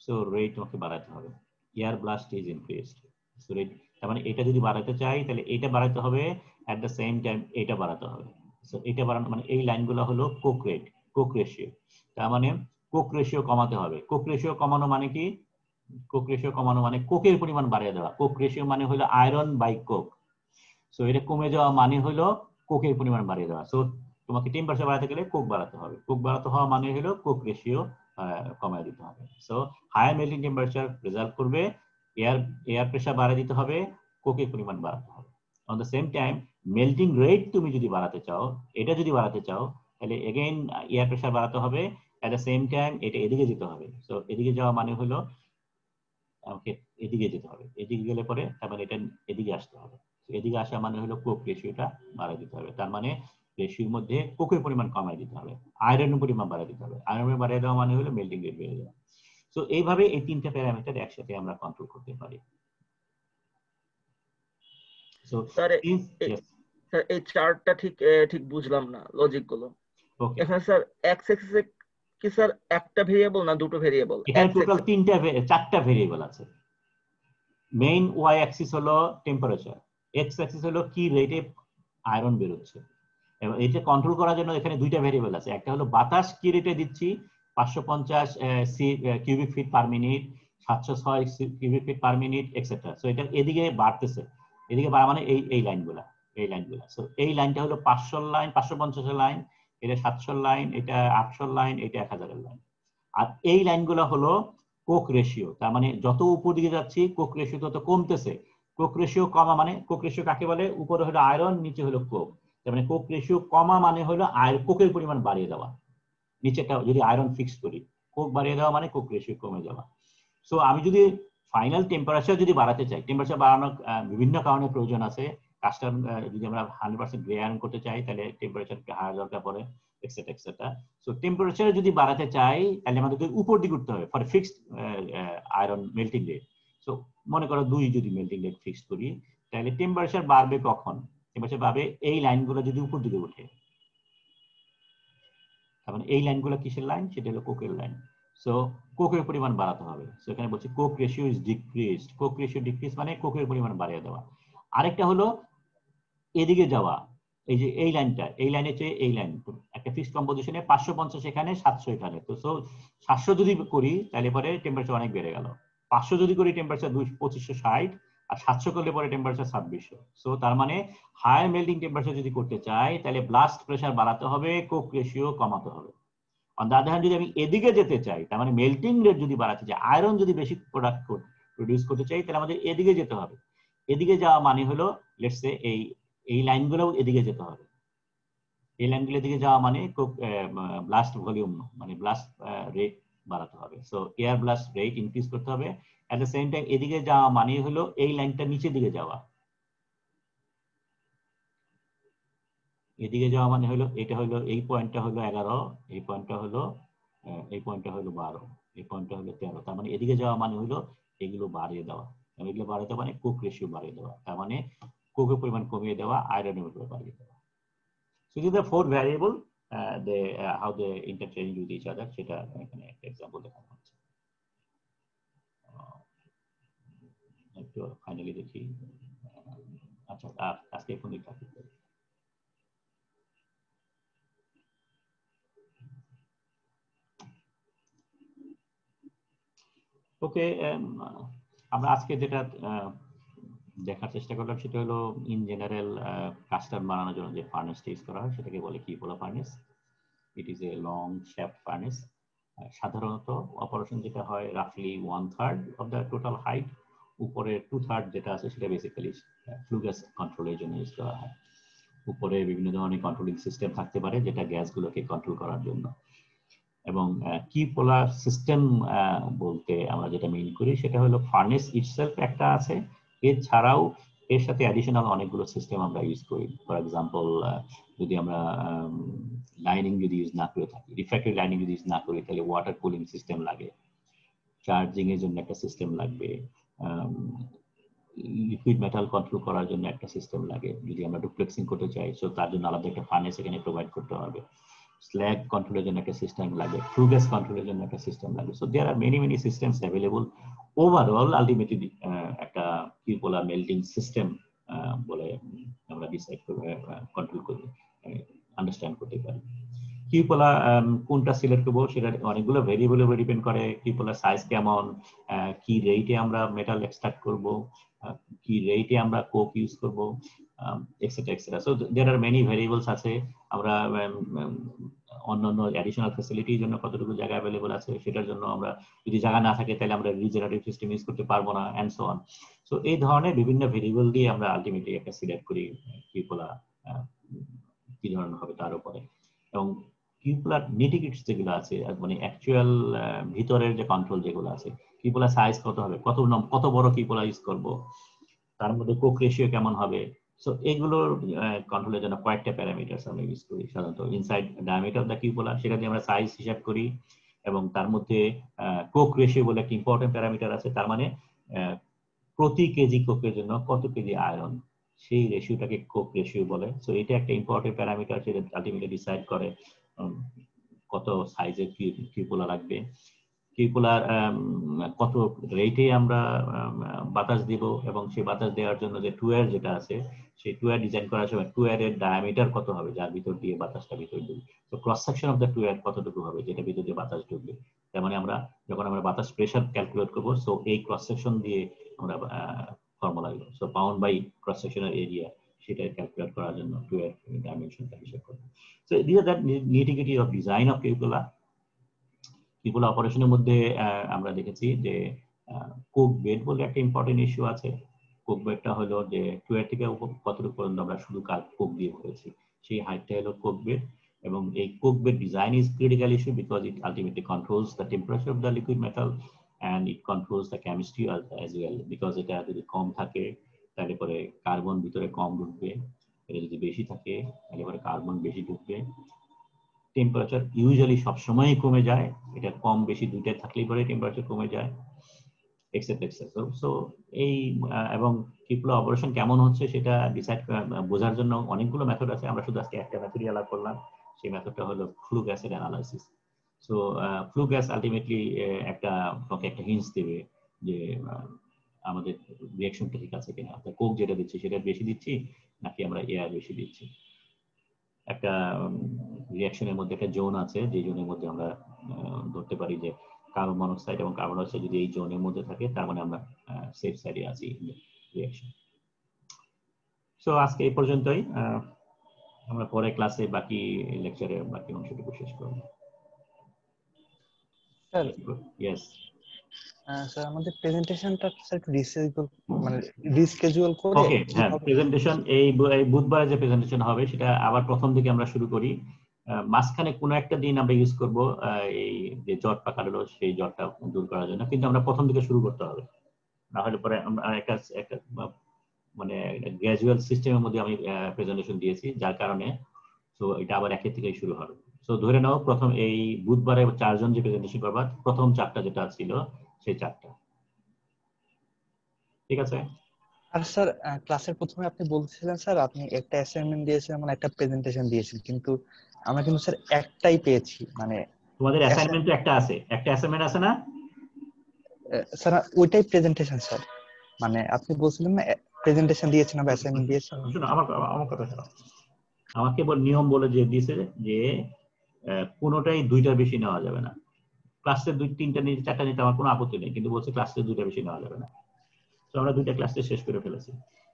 সো রেট তোমাকে বাড়াতে হবে, air blast is increased. So rate, তার মানে এটা যদি বাড়াতে চাই তাহলে এটা বাড়াতে হবে, এট দ্য সেম টাইম এটা বাড়াতে হবে। সো এটা বাড়ানো মানে এই লাইনগুলো হলো কোক রেট, কোক রেশিও। তার মানে কোক রেশিও কমাতে হবে। কোক রেশিও কমানো মানে কি? কোক রেশিও কমানো মানে কোকের পরিমাণ বাড়িয়ে দেওয়া। কোক রেশিও মানে হলো আয়রন বাই কোক। সো এটা কমে যাওয়া মানে হলো কোকের পরিমাণ বাড়িয়ে দেওয়া। সো তোমাকে টেম্পারেচার বাড়াতে গেলে কোক বাড়াতে হবে, কোক বাড়াতে হওয়া মানে হলো কোক রেশিও কমায় দিতে হবে। So higher melting temperature result করবে এয়ার প্রেসার বাড়িয়ে দিতে হবে, কোকের পরিমাণ বাড়াতে হবে। On the same time melting rate তুমি যদি বাড়াতে চাও, এটা যদি বাড়াতে চাও, তাহলে এগেইন এয়ার প্রেসার বাড়াতে হবে, এট দ্য সেম টাইম এটা এদিকে যেতে হবে। সো এদিকে যাওয়া মানে হলো আমাকে এদিকে যেতে হবে, এদিকে গেলে পরে তার মানে এটা এদিকে আসতে হবে। এদিকে আসা মানে হলো কোক রেশিওটা বাড়াই দিতে হবে, তার মানে রেশিওর মধ্যে কোকের পরিমাণ কমাই দিতে হবে, আয়রনের পরিমাণ বাড়াই দিতে হবে। আয়রনের বাড়িয়ে দেওয়া মানে হলো মেল্টিং রেট বেড়ে যাওয়া। সো এইভাবে এই 3টা প্যারামিটার একসাথে আমরা কন্ট্রোল করতে পারি। সো স্যার এই চার্টটা ঠিক বুঝলাম না লজিক গুলো। ওকে, এখানে স্যার এক্স অ্যাক্সিসে কি স্যার একটা ভেরিয়েবল না দুটো ভেরিয়েবল? এখানে টোটাল চারটা ভেরিয়েবল আছে। মেইন ওয়াই অ্যাক্সিস হলো টেম্পারেচার, এক্স অ্যাক্সিস হলো কি রেটে আয়রন বেরোচ্ছে, এবং এটা কন্ট্রোল করার জন্য এখানে দুইটা ভেরিয়েবল আছে। একটা হলো বাতাস কি রেটে দিচ্ছি, 550 cubic feet per minute, 706 cubic feet per minute etcetera. So এটা এদিকে বাড়তেছে, এদিকে বাড়া মানে এই লাইনগুলা, এই লাইনগুলা। সো এই লাইনটা হলো 500 লাইন, 550 লাইন, এটা 700 লাইন, এটা 800 লাইন, এটা 1000 লাইন। আর এই লাইনগুলো হলো কোক রেশিও, তার মানে যত উপর দিকে যাচ্ছি কোক রেশিও তত কমতেছে। কোক রেশিও কমা মানে, কোক রেশিও কাকে বলে, উপরে হলো আয়রন, নিচে হলো কোক। তার মানে কোক রেশিও কমা মানে হলো কোকের পরিমাণ বাড়িয়ে দেওয়া, নিচেটা যদি আয়রন ফিক্স করি, কোক বাড়িয়ে দেওয়া মানে কোক রেশিও কমে যাওয়া। সো আমি যদি ফাইনাল টেম্পারেচার যদি বাড়াতে চাই, টেম্পারেচার বাড়ানোর বিভিন্ন কারণে প্রয়োজন আছে। কাস্টম যদি আমরা 100% গ্রে আয়রন করতে চাই তাহলে টেম্পারেচার হায়ার দরকার পড়ে, এক্সেট্রা এক্সেট্রা। সো টেম্পারেচার যদি বাড়াতে চাই তাহলে আমাদেরকে উপর দিকে উঠতে হবে for fixed iron melting rate. So মনে করো 2 যদি মেল্টিং রেট ফিক্স করি, তাহলে টেম্পারেচার বাড়বে কখন? টেম্পারেচার বাড়বে এই লাইনগুলো যদি উপর দিকে উঠে। তার মানে এই লাইনগুলো কিসের লাইন? সেটা হলো কোকের লাইন। সো কোকের পরিমাণ বাড়াতে হবে। সো এখানে বলছি Coke ratio is decreased. Coke ratio decrease মানে কোকের পরিমাণ বাড়িয়ে দেওয়া। আরেকটা হলো এদিকে যাওয়া, এই যে এই লাইনটা, এই লাইনের চেয়ে এই লাইন একটা ফিক্সড কম্পোজিশনে 550 এখানে, 700 এখানে। তো সো 700 যদি করি তাহলে পরে টেম্পারেচার অনেক বেড়ে গেল। 500 যদি করি টেম্পারেচার 2560, আর 700 করলে পরে টেম্পারেচার 2600। সো তার মানে হায়ার মেল্টিং টেম্পারেচার যদি করতে চাই তাহলে ব্লাস্ট প্রেসার বাড়াতে হবে, কোক রেশিও কমাতে হবে। অন দ্য আদার হ্যান্ড যদি আমি এদিকে যেতে চাই, তার মানে মেল্টিং রেট যদি বাড়াতে চাই, আয়রন যদি বেশি প্রডিউস করতে চাই, তাহলে আমাদের এদিকে যেতে হবে। এদিকে যাওয়া মানে হলো লেটস সে এই লাইনগুলো এদিকে যেতে হবে। এই লাইনগুলোর দিকে যাওয়া মানে ব্লাস্ট ভলিউম মানে ব্লাস্ট রেট বাড়াতে হবে। So air blast rate increase করতে হবে। এট দ্য সেম টাইম এদিকে যাওয়া মানে হলো এই লাইনটা নিচের দিকে যাওয়া। এদিকে যাওয়া মানে হলো এটা হলো এই পয়েন্টটা হলো 11, এই পয়েন্টটা হলো 12, এই পয়েন্টটা হলো 13। তার মানে এদিকে যাওয়া মানে হলো এগুলো বাড়িয়ে দেওয়া, এগুলো বাড়িয়ে দেওয়া মানে কোক রেশিও বাড়িয়ে দেওয়া, তার মানে কোকের পরিমাণ কমিয়ে দেওয়া, আয়রনের পরিমাণ বাড়িয়ে দেওয়া। So these are 4 variable, how they interchange with each other, সেটা এখানে একটা এক্সাম্পল দেখানো হচ্ছে। একটু ফাইনালি দেখি। আচ্ছা আজকে এখন দেখি। ওকে, আমরা আজকে যেটা দেখার চেষ্টা করলাম সেটা হলো ইন জেনারেল কাস্টার্ড বানানোর জন্য যে ফার্নেসটা ইউজ করা হয় সেটাকে বলে cupola furnace. It is a long shaft furnace. সাধারণত অপারেশন যেটা হয় রাফলি 1/3 অফ দ্য টোটাল হাইট, উপরে 2/3 যেটা আছে সেটা বেসিক্যালি ফ্লু গ্যাস কন্ট্রোলের জন্য ইউজ করা হয়। উপরে বিভিন্ন ধরনের কন্ট্রোলিং সিস্টেম থাকতে পারে যেটা গ্যাসগুলোকে কন্ট্রোল করার জন্য। এবং কিউপোলা সিস্টেম বলতে আমরা যেটা মিন করি সেটা হলো ফার্নেস ইটসেলফ একটা আছে, এছাড়াও এর সাথে অ্যাডিশনাল অনেকগুলো সিস্টেম আমরা ইউজ করি। ফর এক্সাম্পল যদি আমরা লাইনিং যদি ইউজ না করে থাকি, রিফ্র্যাক্টরি লাইনিং যদি ইউজ না করি তাহলে ওয়াটার কুলিং সিস্টেম লাগে, চার্জিং এর জন্য একটা সিস্টেম লাগবে, লিকুইড মেটাল কন্ট্রোল করার জন্য একটা সিস্টেম লাগে যদি আমরা ডুপ্লেক্সিং করতে চাই। সো তার জন্য আলাদা একটা ফার্নেস এখানে প্রোভাইড করতে হবে। স্ল্যাগ কন্ট্রোলের জন্য একটা সিস্টেম লাগে, ফ্লু গ্যাস কন্ট্রোলের জন্য একটা সিস্টেম লাগে। So there are many systems available. Overall ultimately একটা কিউপোলা মেল্টিং সিস্টেম বলে আমরা ডিসাইড করব, কন্ট্রোল করব, আন্ডারস্ট্যান্ড করতে পারি। কিউপোলা কোনটা সিলেক্ট করবো সেটা অনেকগুলো ভেরিয়েবলের উপর ডিপেন্ড করে। কিউপোলা সাইজ কেমন, কি রেটে আমরা মেটাল এক্সট্রাক্ট করব, কি রেটে আমরা কোক ইউজ করব, etcetera etcetera. So there are many variables আছে। আমরা অন্যান্য অ্যাডিশনাল ফ্যাসিলিটির জন্য কতটুকু জায়গা অ্যাভেলেবল আছে সেটার জন্য আমরা যদি জায়গা না থাকে তাহলে আমরা রিজেনারেটিভ সিস্টেম ইউজ করতে পারবো না, এন্ড সো অন। সো এই ধরনের বিভিন্ন ভেরিয়েবল দিয়ে আমরা আলটিমেটলি একটা সিলেক্ট করি কিউপোলা কি ধরনের হবে তার উপরে। এবং কিউপোলার নিটিগ্রিটিস যেগুলো আছে মানে অ্যাকচুয়াল ভিতরের যে কন্ট্রোল যেগুলো আছে, কিউপোলা সাইজ কত হবে, কত বড় কিউপোলা ইউজ করব, তার মধ্যে কোক রেশিও কেমন হবে। সো এগুলোর কন্ট্রোলের জন্য কয়েকটা প্যারামিটারস আমরা ইউজ করি সাধারণত। ইনসাইড ডায়ামিটার অফ দ্য কিউপোলা সেটা দিয়ে আমরা সাইজ হিসাব করি, এবং তার মধ্যে কোক রেশিও বলে একটা ইম্পর্টেন্ট প্যারামিটার আছে। তার মানে প্রতি কেজি কোকের জন্য কত কেজি আয়রন, সেই রেশিওটাকে কোক রেশিও বলে। সো এটা একটা ইম্পর্টেন্ট প্যারামিটার, সেটা আলটিমেটলি ডিসাইড করে কত সাইজের কিউপুলা লাগবে, কিউপুলার কত রেটে আমরা বাতাস দিব, এবং সেই বাতাস দেওয়ার জন্য যে টুয়ার যেটা আছে সেই টুয়ার ডিজাইন করার সময় টুয়ারের ডায়ামিটার কত হবে যার ভিতর দিয়ে বাতাসটা ভিতর ঢুকবে, তো ক্রস সেকশন অফ দ্য টুয়ার কতটুকু হবে যেটা ভিতর দিয়ে বাতাস ঢুকবে। তার মানে আমরা যখন আমরা বাতাস প্রেশার ক্যালকুলেট করবো, সো এই ক্রস সেকশন দিয়ে আমরা formula, so pound by cross সেকশনের এরিয়া, সেটা ক্যালকুলেট করার জন্য টুয়ার ডাইমেনশনটা হিসাব করবো। So this are that nitty gritty of design of cupola. Cupola অপারেশনের মধ্যে আমরা দেখেছি যে কোক বেড বলে একটা ইম্পর্টেন্ট ইস্যু আছে। কোক বেডটা হলো যে টুয়ার থেকে কতটুকু পর্যন্ত আমরা শুধু কোক দিয়ে করেছি, সেই হাইটটা হলো কোক বেড। এবং এই Coke bed design is critical issue because it ultimately controls the temperature of the liquid metal and it controls the chemistry as well, because এটা যদি কম থাকে তাহলে পরে কার্বন ভিতরে কম ঢুকবে, এটা যদি বেশি থাকে তাহলে পরে কার্বন বেশি ঢুকবে। টেম্পারেচার ইউজুয়ালি সবসময় কমে যায়, এটা কম বেশি দুইটাই থাকলেই পরে টেম্পারেচার কমে যায়, এক্সেপ্ট এক্সেপ্ট। সো এই এবং কিউপুলা অপারেশন কেমন হচ্ছে সেটা ডিসাইড বোঝার জন্য অনেকগুলো মেথড আছে, আমরা শুধু আজকে একটা মেথডই আলাপ করলাম, সেই মেথডটা হলো fluke acid analysis. So fluke gas ultimately একটা হিন্টস দেবে যে আমাদের রিঅ্যাকশনটা ঠিক আছে কিনা, অর্থাৎ কোক যেটা দিচ্ছি সেটা বেশি দিচ্ছি নাকি আমরা এয়ার বেশি দিচ্ছি। একটা রিঅ্যাকশনের মধ্যে একটা জোন আছে, যে জোনের মধ্যে আমরা ধরতে পারি যে কার্বন মনোক্সাইড এবং কার্বন ডাইঅক্সাইড যদি এই জোনের মধ্যে থাকে তার মানে আমরা সেফ সাইডে আছি রিঅ্যাকশন। সো আজকে এই পর্যন্তই, আমরা পরে ক্লাসে বাকি লেকচারের বাকি অংশটুকু শেষ করব। স্যার ইয়েস স্যার আমাদের প্রেজেন্টেশনটা স্যার একটু রিস্কেজুয়াল করে ওকে, হ্যাঁ প্রেজেন্টেশন এই বুধবারে যে প্রেজেন্টেশন হবে সেটা আবার প্রথম দিকে আমরা শুরু করি, মাঝখানে কোনো একটা দিন আমরা ইউজ করব এই যে জট পাকালো সেই জটটা দূর করার জন্য, কিন্তু আমরা প্রথম দিকে শুরু করতে হবে, না হলে পরে আমরা একটা মানে গ্র্যাজুয়াল সিস্টেমের মধ্যে আমি প্রেজেন্টেশন দিয়েছি, যার কারণে তো এটা আবার একের থেকেই শুরু হবে। সো ধরে নাও প্রথম এই বুধবারে 4 জন যে প্রেজেন্টেশন করবা, প্রথম চারটা যেটা ছিল সেই চারটা, ঠিক আছে? আর স্যার ক্লাসের প্রথমে আপনি বলছিলেন স্যার আপনি একটা অ্যাসাইনমেন্ট দিয়েছিলেন মানে একটা প্রেজেন্টেশন দিয়েছেন, কিন্তু আমরা কিন্তু স্যার একটাই পেয়েছি, মানে তোমাদের অ্যাসাইনমেন্ট তো একটা আছে, একটা অ্যাসাইনমেন্ট আছে না স্যার? ওইটাই প্রেজেন্টেশন স্যার, মানে আপনি বলছিলেন না প্রেজেন্টেশন দিয়েছেন বা অ্যাসাইনমেন্ট দিয়েছেন। শুনো আমার কথা শোনো, আমাকে নিয়ম বলে যে দিয়েছে যে কোনোটাই দুইটার বেশি নেওয়া যাবে না, ক্লাসে 2-3টা নিতে 4টা নিতে আমার কোনো আপত্তি নেই, কিন্তু বলছে ক্লাসে 2টা বেশি নেওয়া যাবে না। তো আমরা 2টা ক্লাসে শেষ করে ফেলেছি।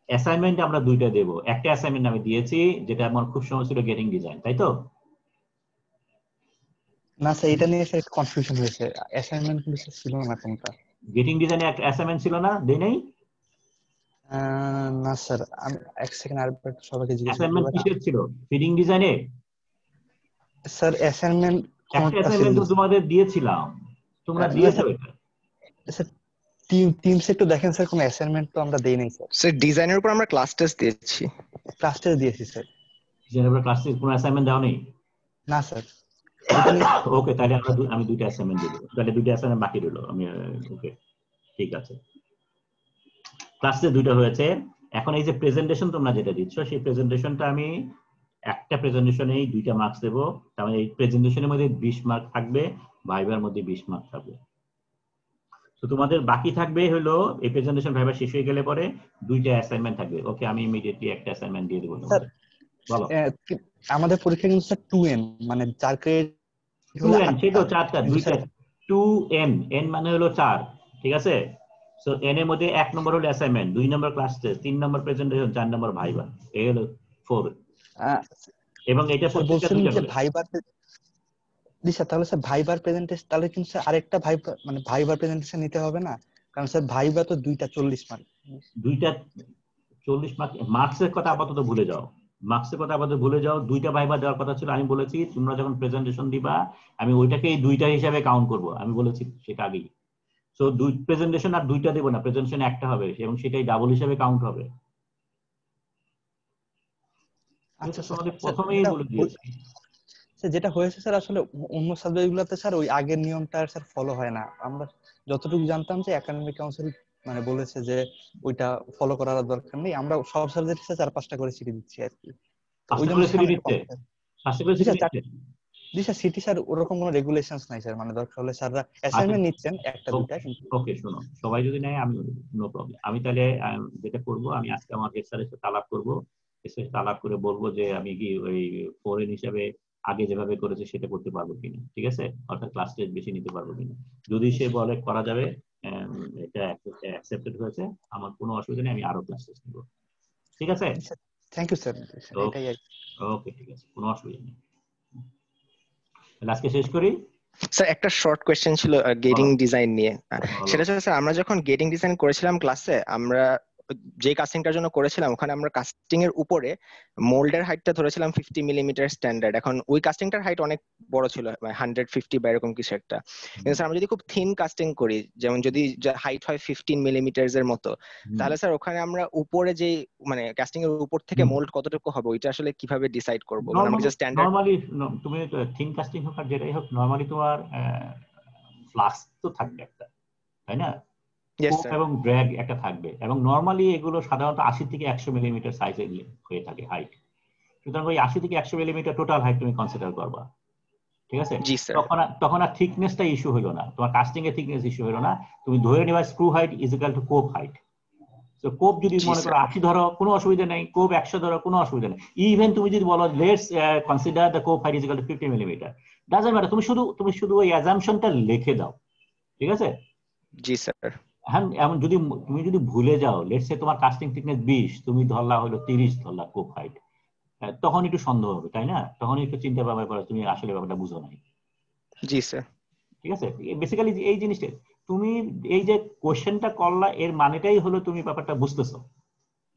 অ্যাসাইনমেন্ট আমরা 2টা দেব, একটা অ্যাসাইনমেন্ট আমি দিয়েছি যেটা আমার খুব সময় ছিল গেটিং ডিজাইন, তাই তো? না স্যার, এটা নিয়ে স্যার একটু কনফিউশন হয়েছে, অ্যাসাইনমেন্ট গুলো স্যার ছিল না কোনটা। গেটিং ডিজাইনে একটা অ্যাসাইনমেন্ট ছিল না, দেই নাই? না স্যার, আমি এক সেকেন্ড আরেকবার সবাইকে জিজ্ঞেস অ্যাসাইনমেন্ট করব। কিসের ছিল? ফিডিং ডিজাইনে স্যার অ্যাসাইনমেন্ট একটা অ্যাসাইনমেন্ট তো তোমাদের দিয়েছিলাম, তোমরা দিয়েছো এটা? স্যার টিমস একটু দেখেন স্যার, কোনো অ্যাসাইনমেন্ট তো আমরা দেই নাই স্যার। স্যার ডিজাইনের উপর আমরা ক্লাস টেস্ট দিয়েছি। ক্লাস টেস্ট দিয়েছি স্যার। জেনারেল ক্লাসে কোনো অ্যাসাইনমেন্ট দাও নেই? না স্যার। ওকে, তাহলে আমি 2টা অ্যাসাইনমেন্ট দেব, তাহলে 2টা অ্যাসাইনমেন্ট বাকি রইলো। আমি ওকে ঠিক আছে, ক্লাসে 2টা হয়েছে। এখন এই যে প্রেজেন্টেশন তোমরা যেটা দিচ্ছ সেই প্রেজেন্টেশনটা আমি একটা প্রেজেন্টেশনেই 2টা মার্কস দেব, তার মানে এই প্রেজেন্টেশনের মধ্যে 20 মার্ক থাকবে, ভাইবার মধ্যে 20 মার্ক থাকবে। তো তোমাদের বাকি থাকবে হলো এই প্রেজেন্টেশন ভাইবা শেষ হয়ে গেলে পরে 2টা অ্যাসাইনমেন্ট থাকবে। ওকে, আমি ইমিডিয়েটলি একটা অ্যাসাইনমেন্ট দিয়ে দেব তোমাদের। বলো। আমাদের পরীক্ষা কিন্তু স্যার 2n, মানে 4 ক্রেডিট 2n, সেই তো 4টা, 2টা 2n, n মানে হলো 4, ঠিক আছে? সো n এর মধ্যে 1 নম্বর হলো অ্যাসাইনমেন্ট, 2 নম্বর ক্লাস টেস্ট, 3 নম্বর প্রেজেন্টেশন, 4 নম্বর ভাইবা, এই হলো 4। এবং এটা প্রত্যেকটা 2টা করে ভাইবার। জি স্যার, তাহলে স্যার ভাইবার প্রেজেন্টেশন, তাহলে কিন্তু স্যার আরেকটা ভাইবার প্রেজেন্টেশন নিতে হবে না? কারণ স্যার ভাইবা তো 2টা 40 মার্ক। 2টা 40 মার্ক। মার্কসের কথা আপাতত ভুলে যাও, মার্কসের কথা আপাতত ভুলে যাও। 2টা ভাইবা দেওয়ার কথা ছিল, আমি বলেছি তোমরা যখন প্রেজেন্টেশন দিবা আমি ওইটাকেই 2টা হিসাবে কাউন্ট করব, আমি বলেছি সেটা আগেই। সো 2 প্রেজেন্টেশন আর 2টা দেব না, প্রেজেন্টেশন একটা হবে এবং সেটাই ডাবল হিসাবে কাউন্ট হবে। আচ্ছা তোমাদের প্রথমেই বলে দিয়েছি। যেটা হয়েছে স্যার, আসলে অন্য সাবজেক্টগুলোতে স্যার ওই আগের নিয়মটা স্যার ফলো হয় না। আমরা যতটুকু জানতাম যে একাডেমিক কাউন্সিল মানে বলেছে যে ওইটা ফলো করার দরকার নেই, আমরা সব সাবজেক্টে 4-5টা করে সিটি দিচ্ছি আর কি। ওই জন্য 5টা করে সিটি দিচ্ছে? জি স্যার, সিটি স্যার ওরকম কোনো রেগুলেশনস নাই স্যার, মানে দরকার হলে স্যাররা অ্যাসাইনমেন্ট নিচ্ছেন একটা দুটা কিন্তু। ওকে শোনো, সবাই যদি নেয় আমি নো প্রবলেম। আমি তাহলে যেটা করব, আমি আজকে আমার হেড স্যারের সাথে আলাপ করব, আলাপ করে বলবো যে আমি কি ওই ফরেন হিসাবে আগে যেভাবে করেছে সেটা করতে পারবো কিনা, ঠিক আছে, অর্থাৎ ক্লাস টেস্ট বেশি নিতে পারবো কিনা। যদি সে বলে করা যাবে, এটা অ্যাকসেপ্টেড হয়েছে, আমার কোনো অসুবিধা নেই, আমি আরো ক্লাস টেস্ট নেবো, ঠিক আছে। থ্যাংক ইউ স্যার, এটাই আর কি। ওকে ঠিক আছে, কোনো অসুবিধা নেই, তাহলে আজকে শেষ করি। স্যার একটা শর্ট কোয়েশ্চেন ছিল গেটিং ডিজাইন নিয়ে। সেটা হচ্ছে স্যার, আমরা যখন গেটিং ডিজাইন করেছিলাম ক্লাসে, আমরা যে কাস্টিংটার জন্য করেছিলাম ওখানে আমরা কাস্টিং এর উপরে মোল্ডের হাইটটা ধরেছিলাম 50 মিলিমিটার স্ট্যান্ডার্ড। এখন ওই কাস্টিংটার হাইট অনেক বড় ছিল, 150 বা এরকম কিছু একটা। কিন্তু স্যার আমরা যদি খুব থিন কাস্টিং করি, যেমন যদি হাইট হয় 15 মিলিমিটার এর মতো, তাহলে স্যার ওখানে আমরা উপরে যে মানে কাস্টিং এর উপর থেকে মোল্ড কতটুকু হবে ওইটা আসলে কিভাবে ডিসাইড করব? মানে আমরা যে স্ট্যান্ডার্ড নরমালি তুমি থিন কাস্টিং হোক আর যেটাই হোক, নরমালি তোমার ফ্লাক্স তো থাকবে একটা, তাই না, এবং ড্র্যাগ একটা থাকবে, এবং নরমালি এগুলো সাধারণত 80 থেকে 100 মিলিমিটার সাইজের হয়ে থাকে হাইট। সুতরাং ওই 80 থেকে 100 মিলিমিটার টোটাল হাইট তুমি কনসিডার করবা, ঠিক আছে। তখন আর থিকনেসটা ইস্যু হলো না, তোমার কাস্টিং এর থিকনেস ইস্যু হলো না, তুমি ধরে নেবা screw height is equal to কোপ হাইট। তো কোপ যদি মনে করো 80 ধরো, কোনো অসুবিধা নেই, কোপ 100 ধরো, কোনো অসুবিধা নেই। ইভেন তুমি যদি বলো লেটস কনসিডার দ্য কোপ height is equal to 50 millimetre, doesn't matter, তুমি শুধু ওই অ্যাজাম্পশনটা লিখে দাও, ঠিক আছে। জি স্যার। হ্যাঁ, এমন তুমি যদি ভুলে যাও, লেটস সে তোমার কাস্টিং থিকনেস 20, তুমি ধরলা হলো 30 ধরলা কোপ হাইট, তখন একটু সন্দেহ হবে, তাই না, তখন একটু চিন্তা ভাবনা করে তুমি আসলে ব্যাপারটা বুঝো নাই। জি স্যার। ঠিক আছে, বেসিক্যালি এই জিনিসটা তুমি এই যে কোশ্চেনটা করলা এর মানেটাই হলো তুমি ব্যাপারটা বুঝতেছো,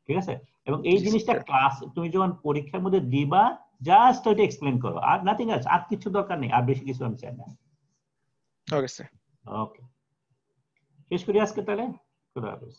ঠিক আছে। এবং এই জিনিসটা ক্লাস তুমি যখন পরীক্ষার মধ্যে দিবা, জাস্ট ওইটা এক্সপ্লেন করো, আর নাথিং এলস, আর কিছু দরকার নেই, আর বেশি কিছু আমি চাই না। Okay sir. ওকে, শেষ করি আজকে তাহলে, খুদা হাফেজ।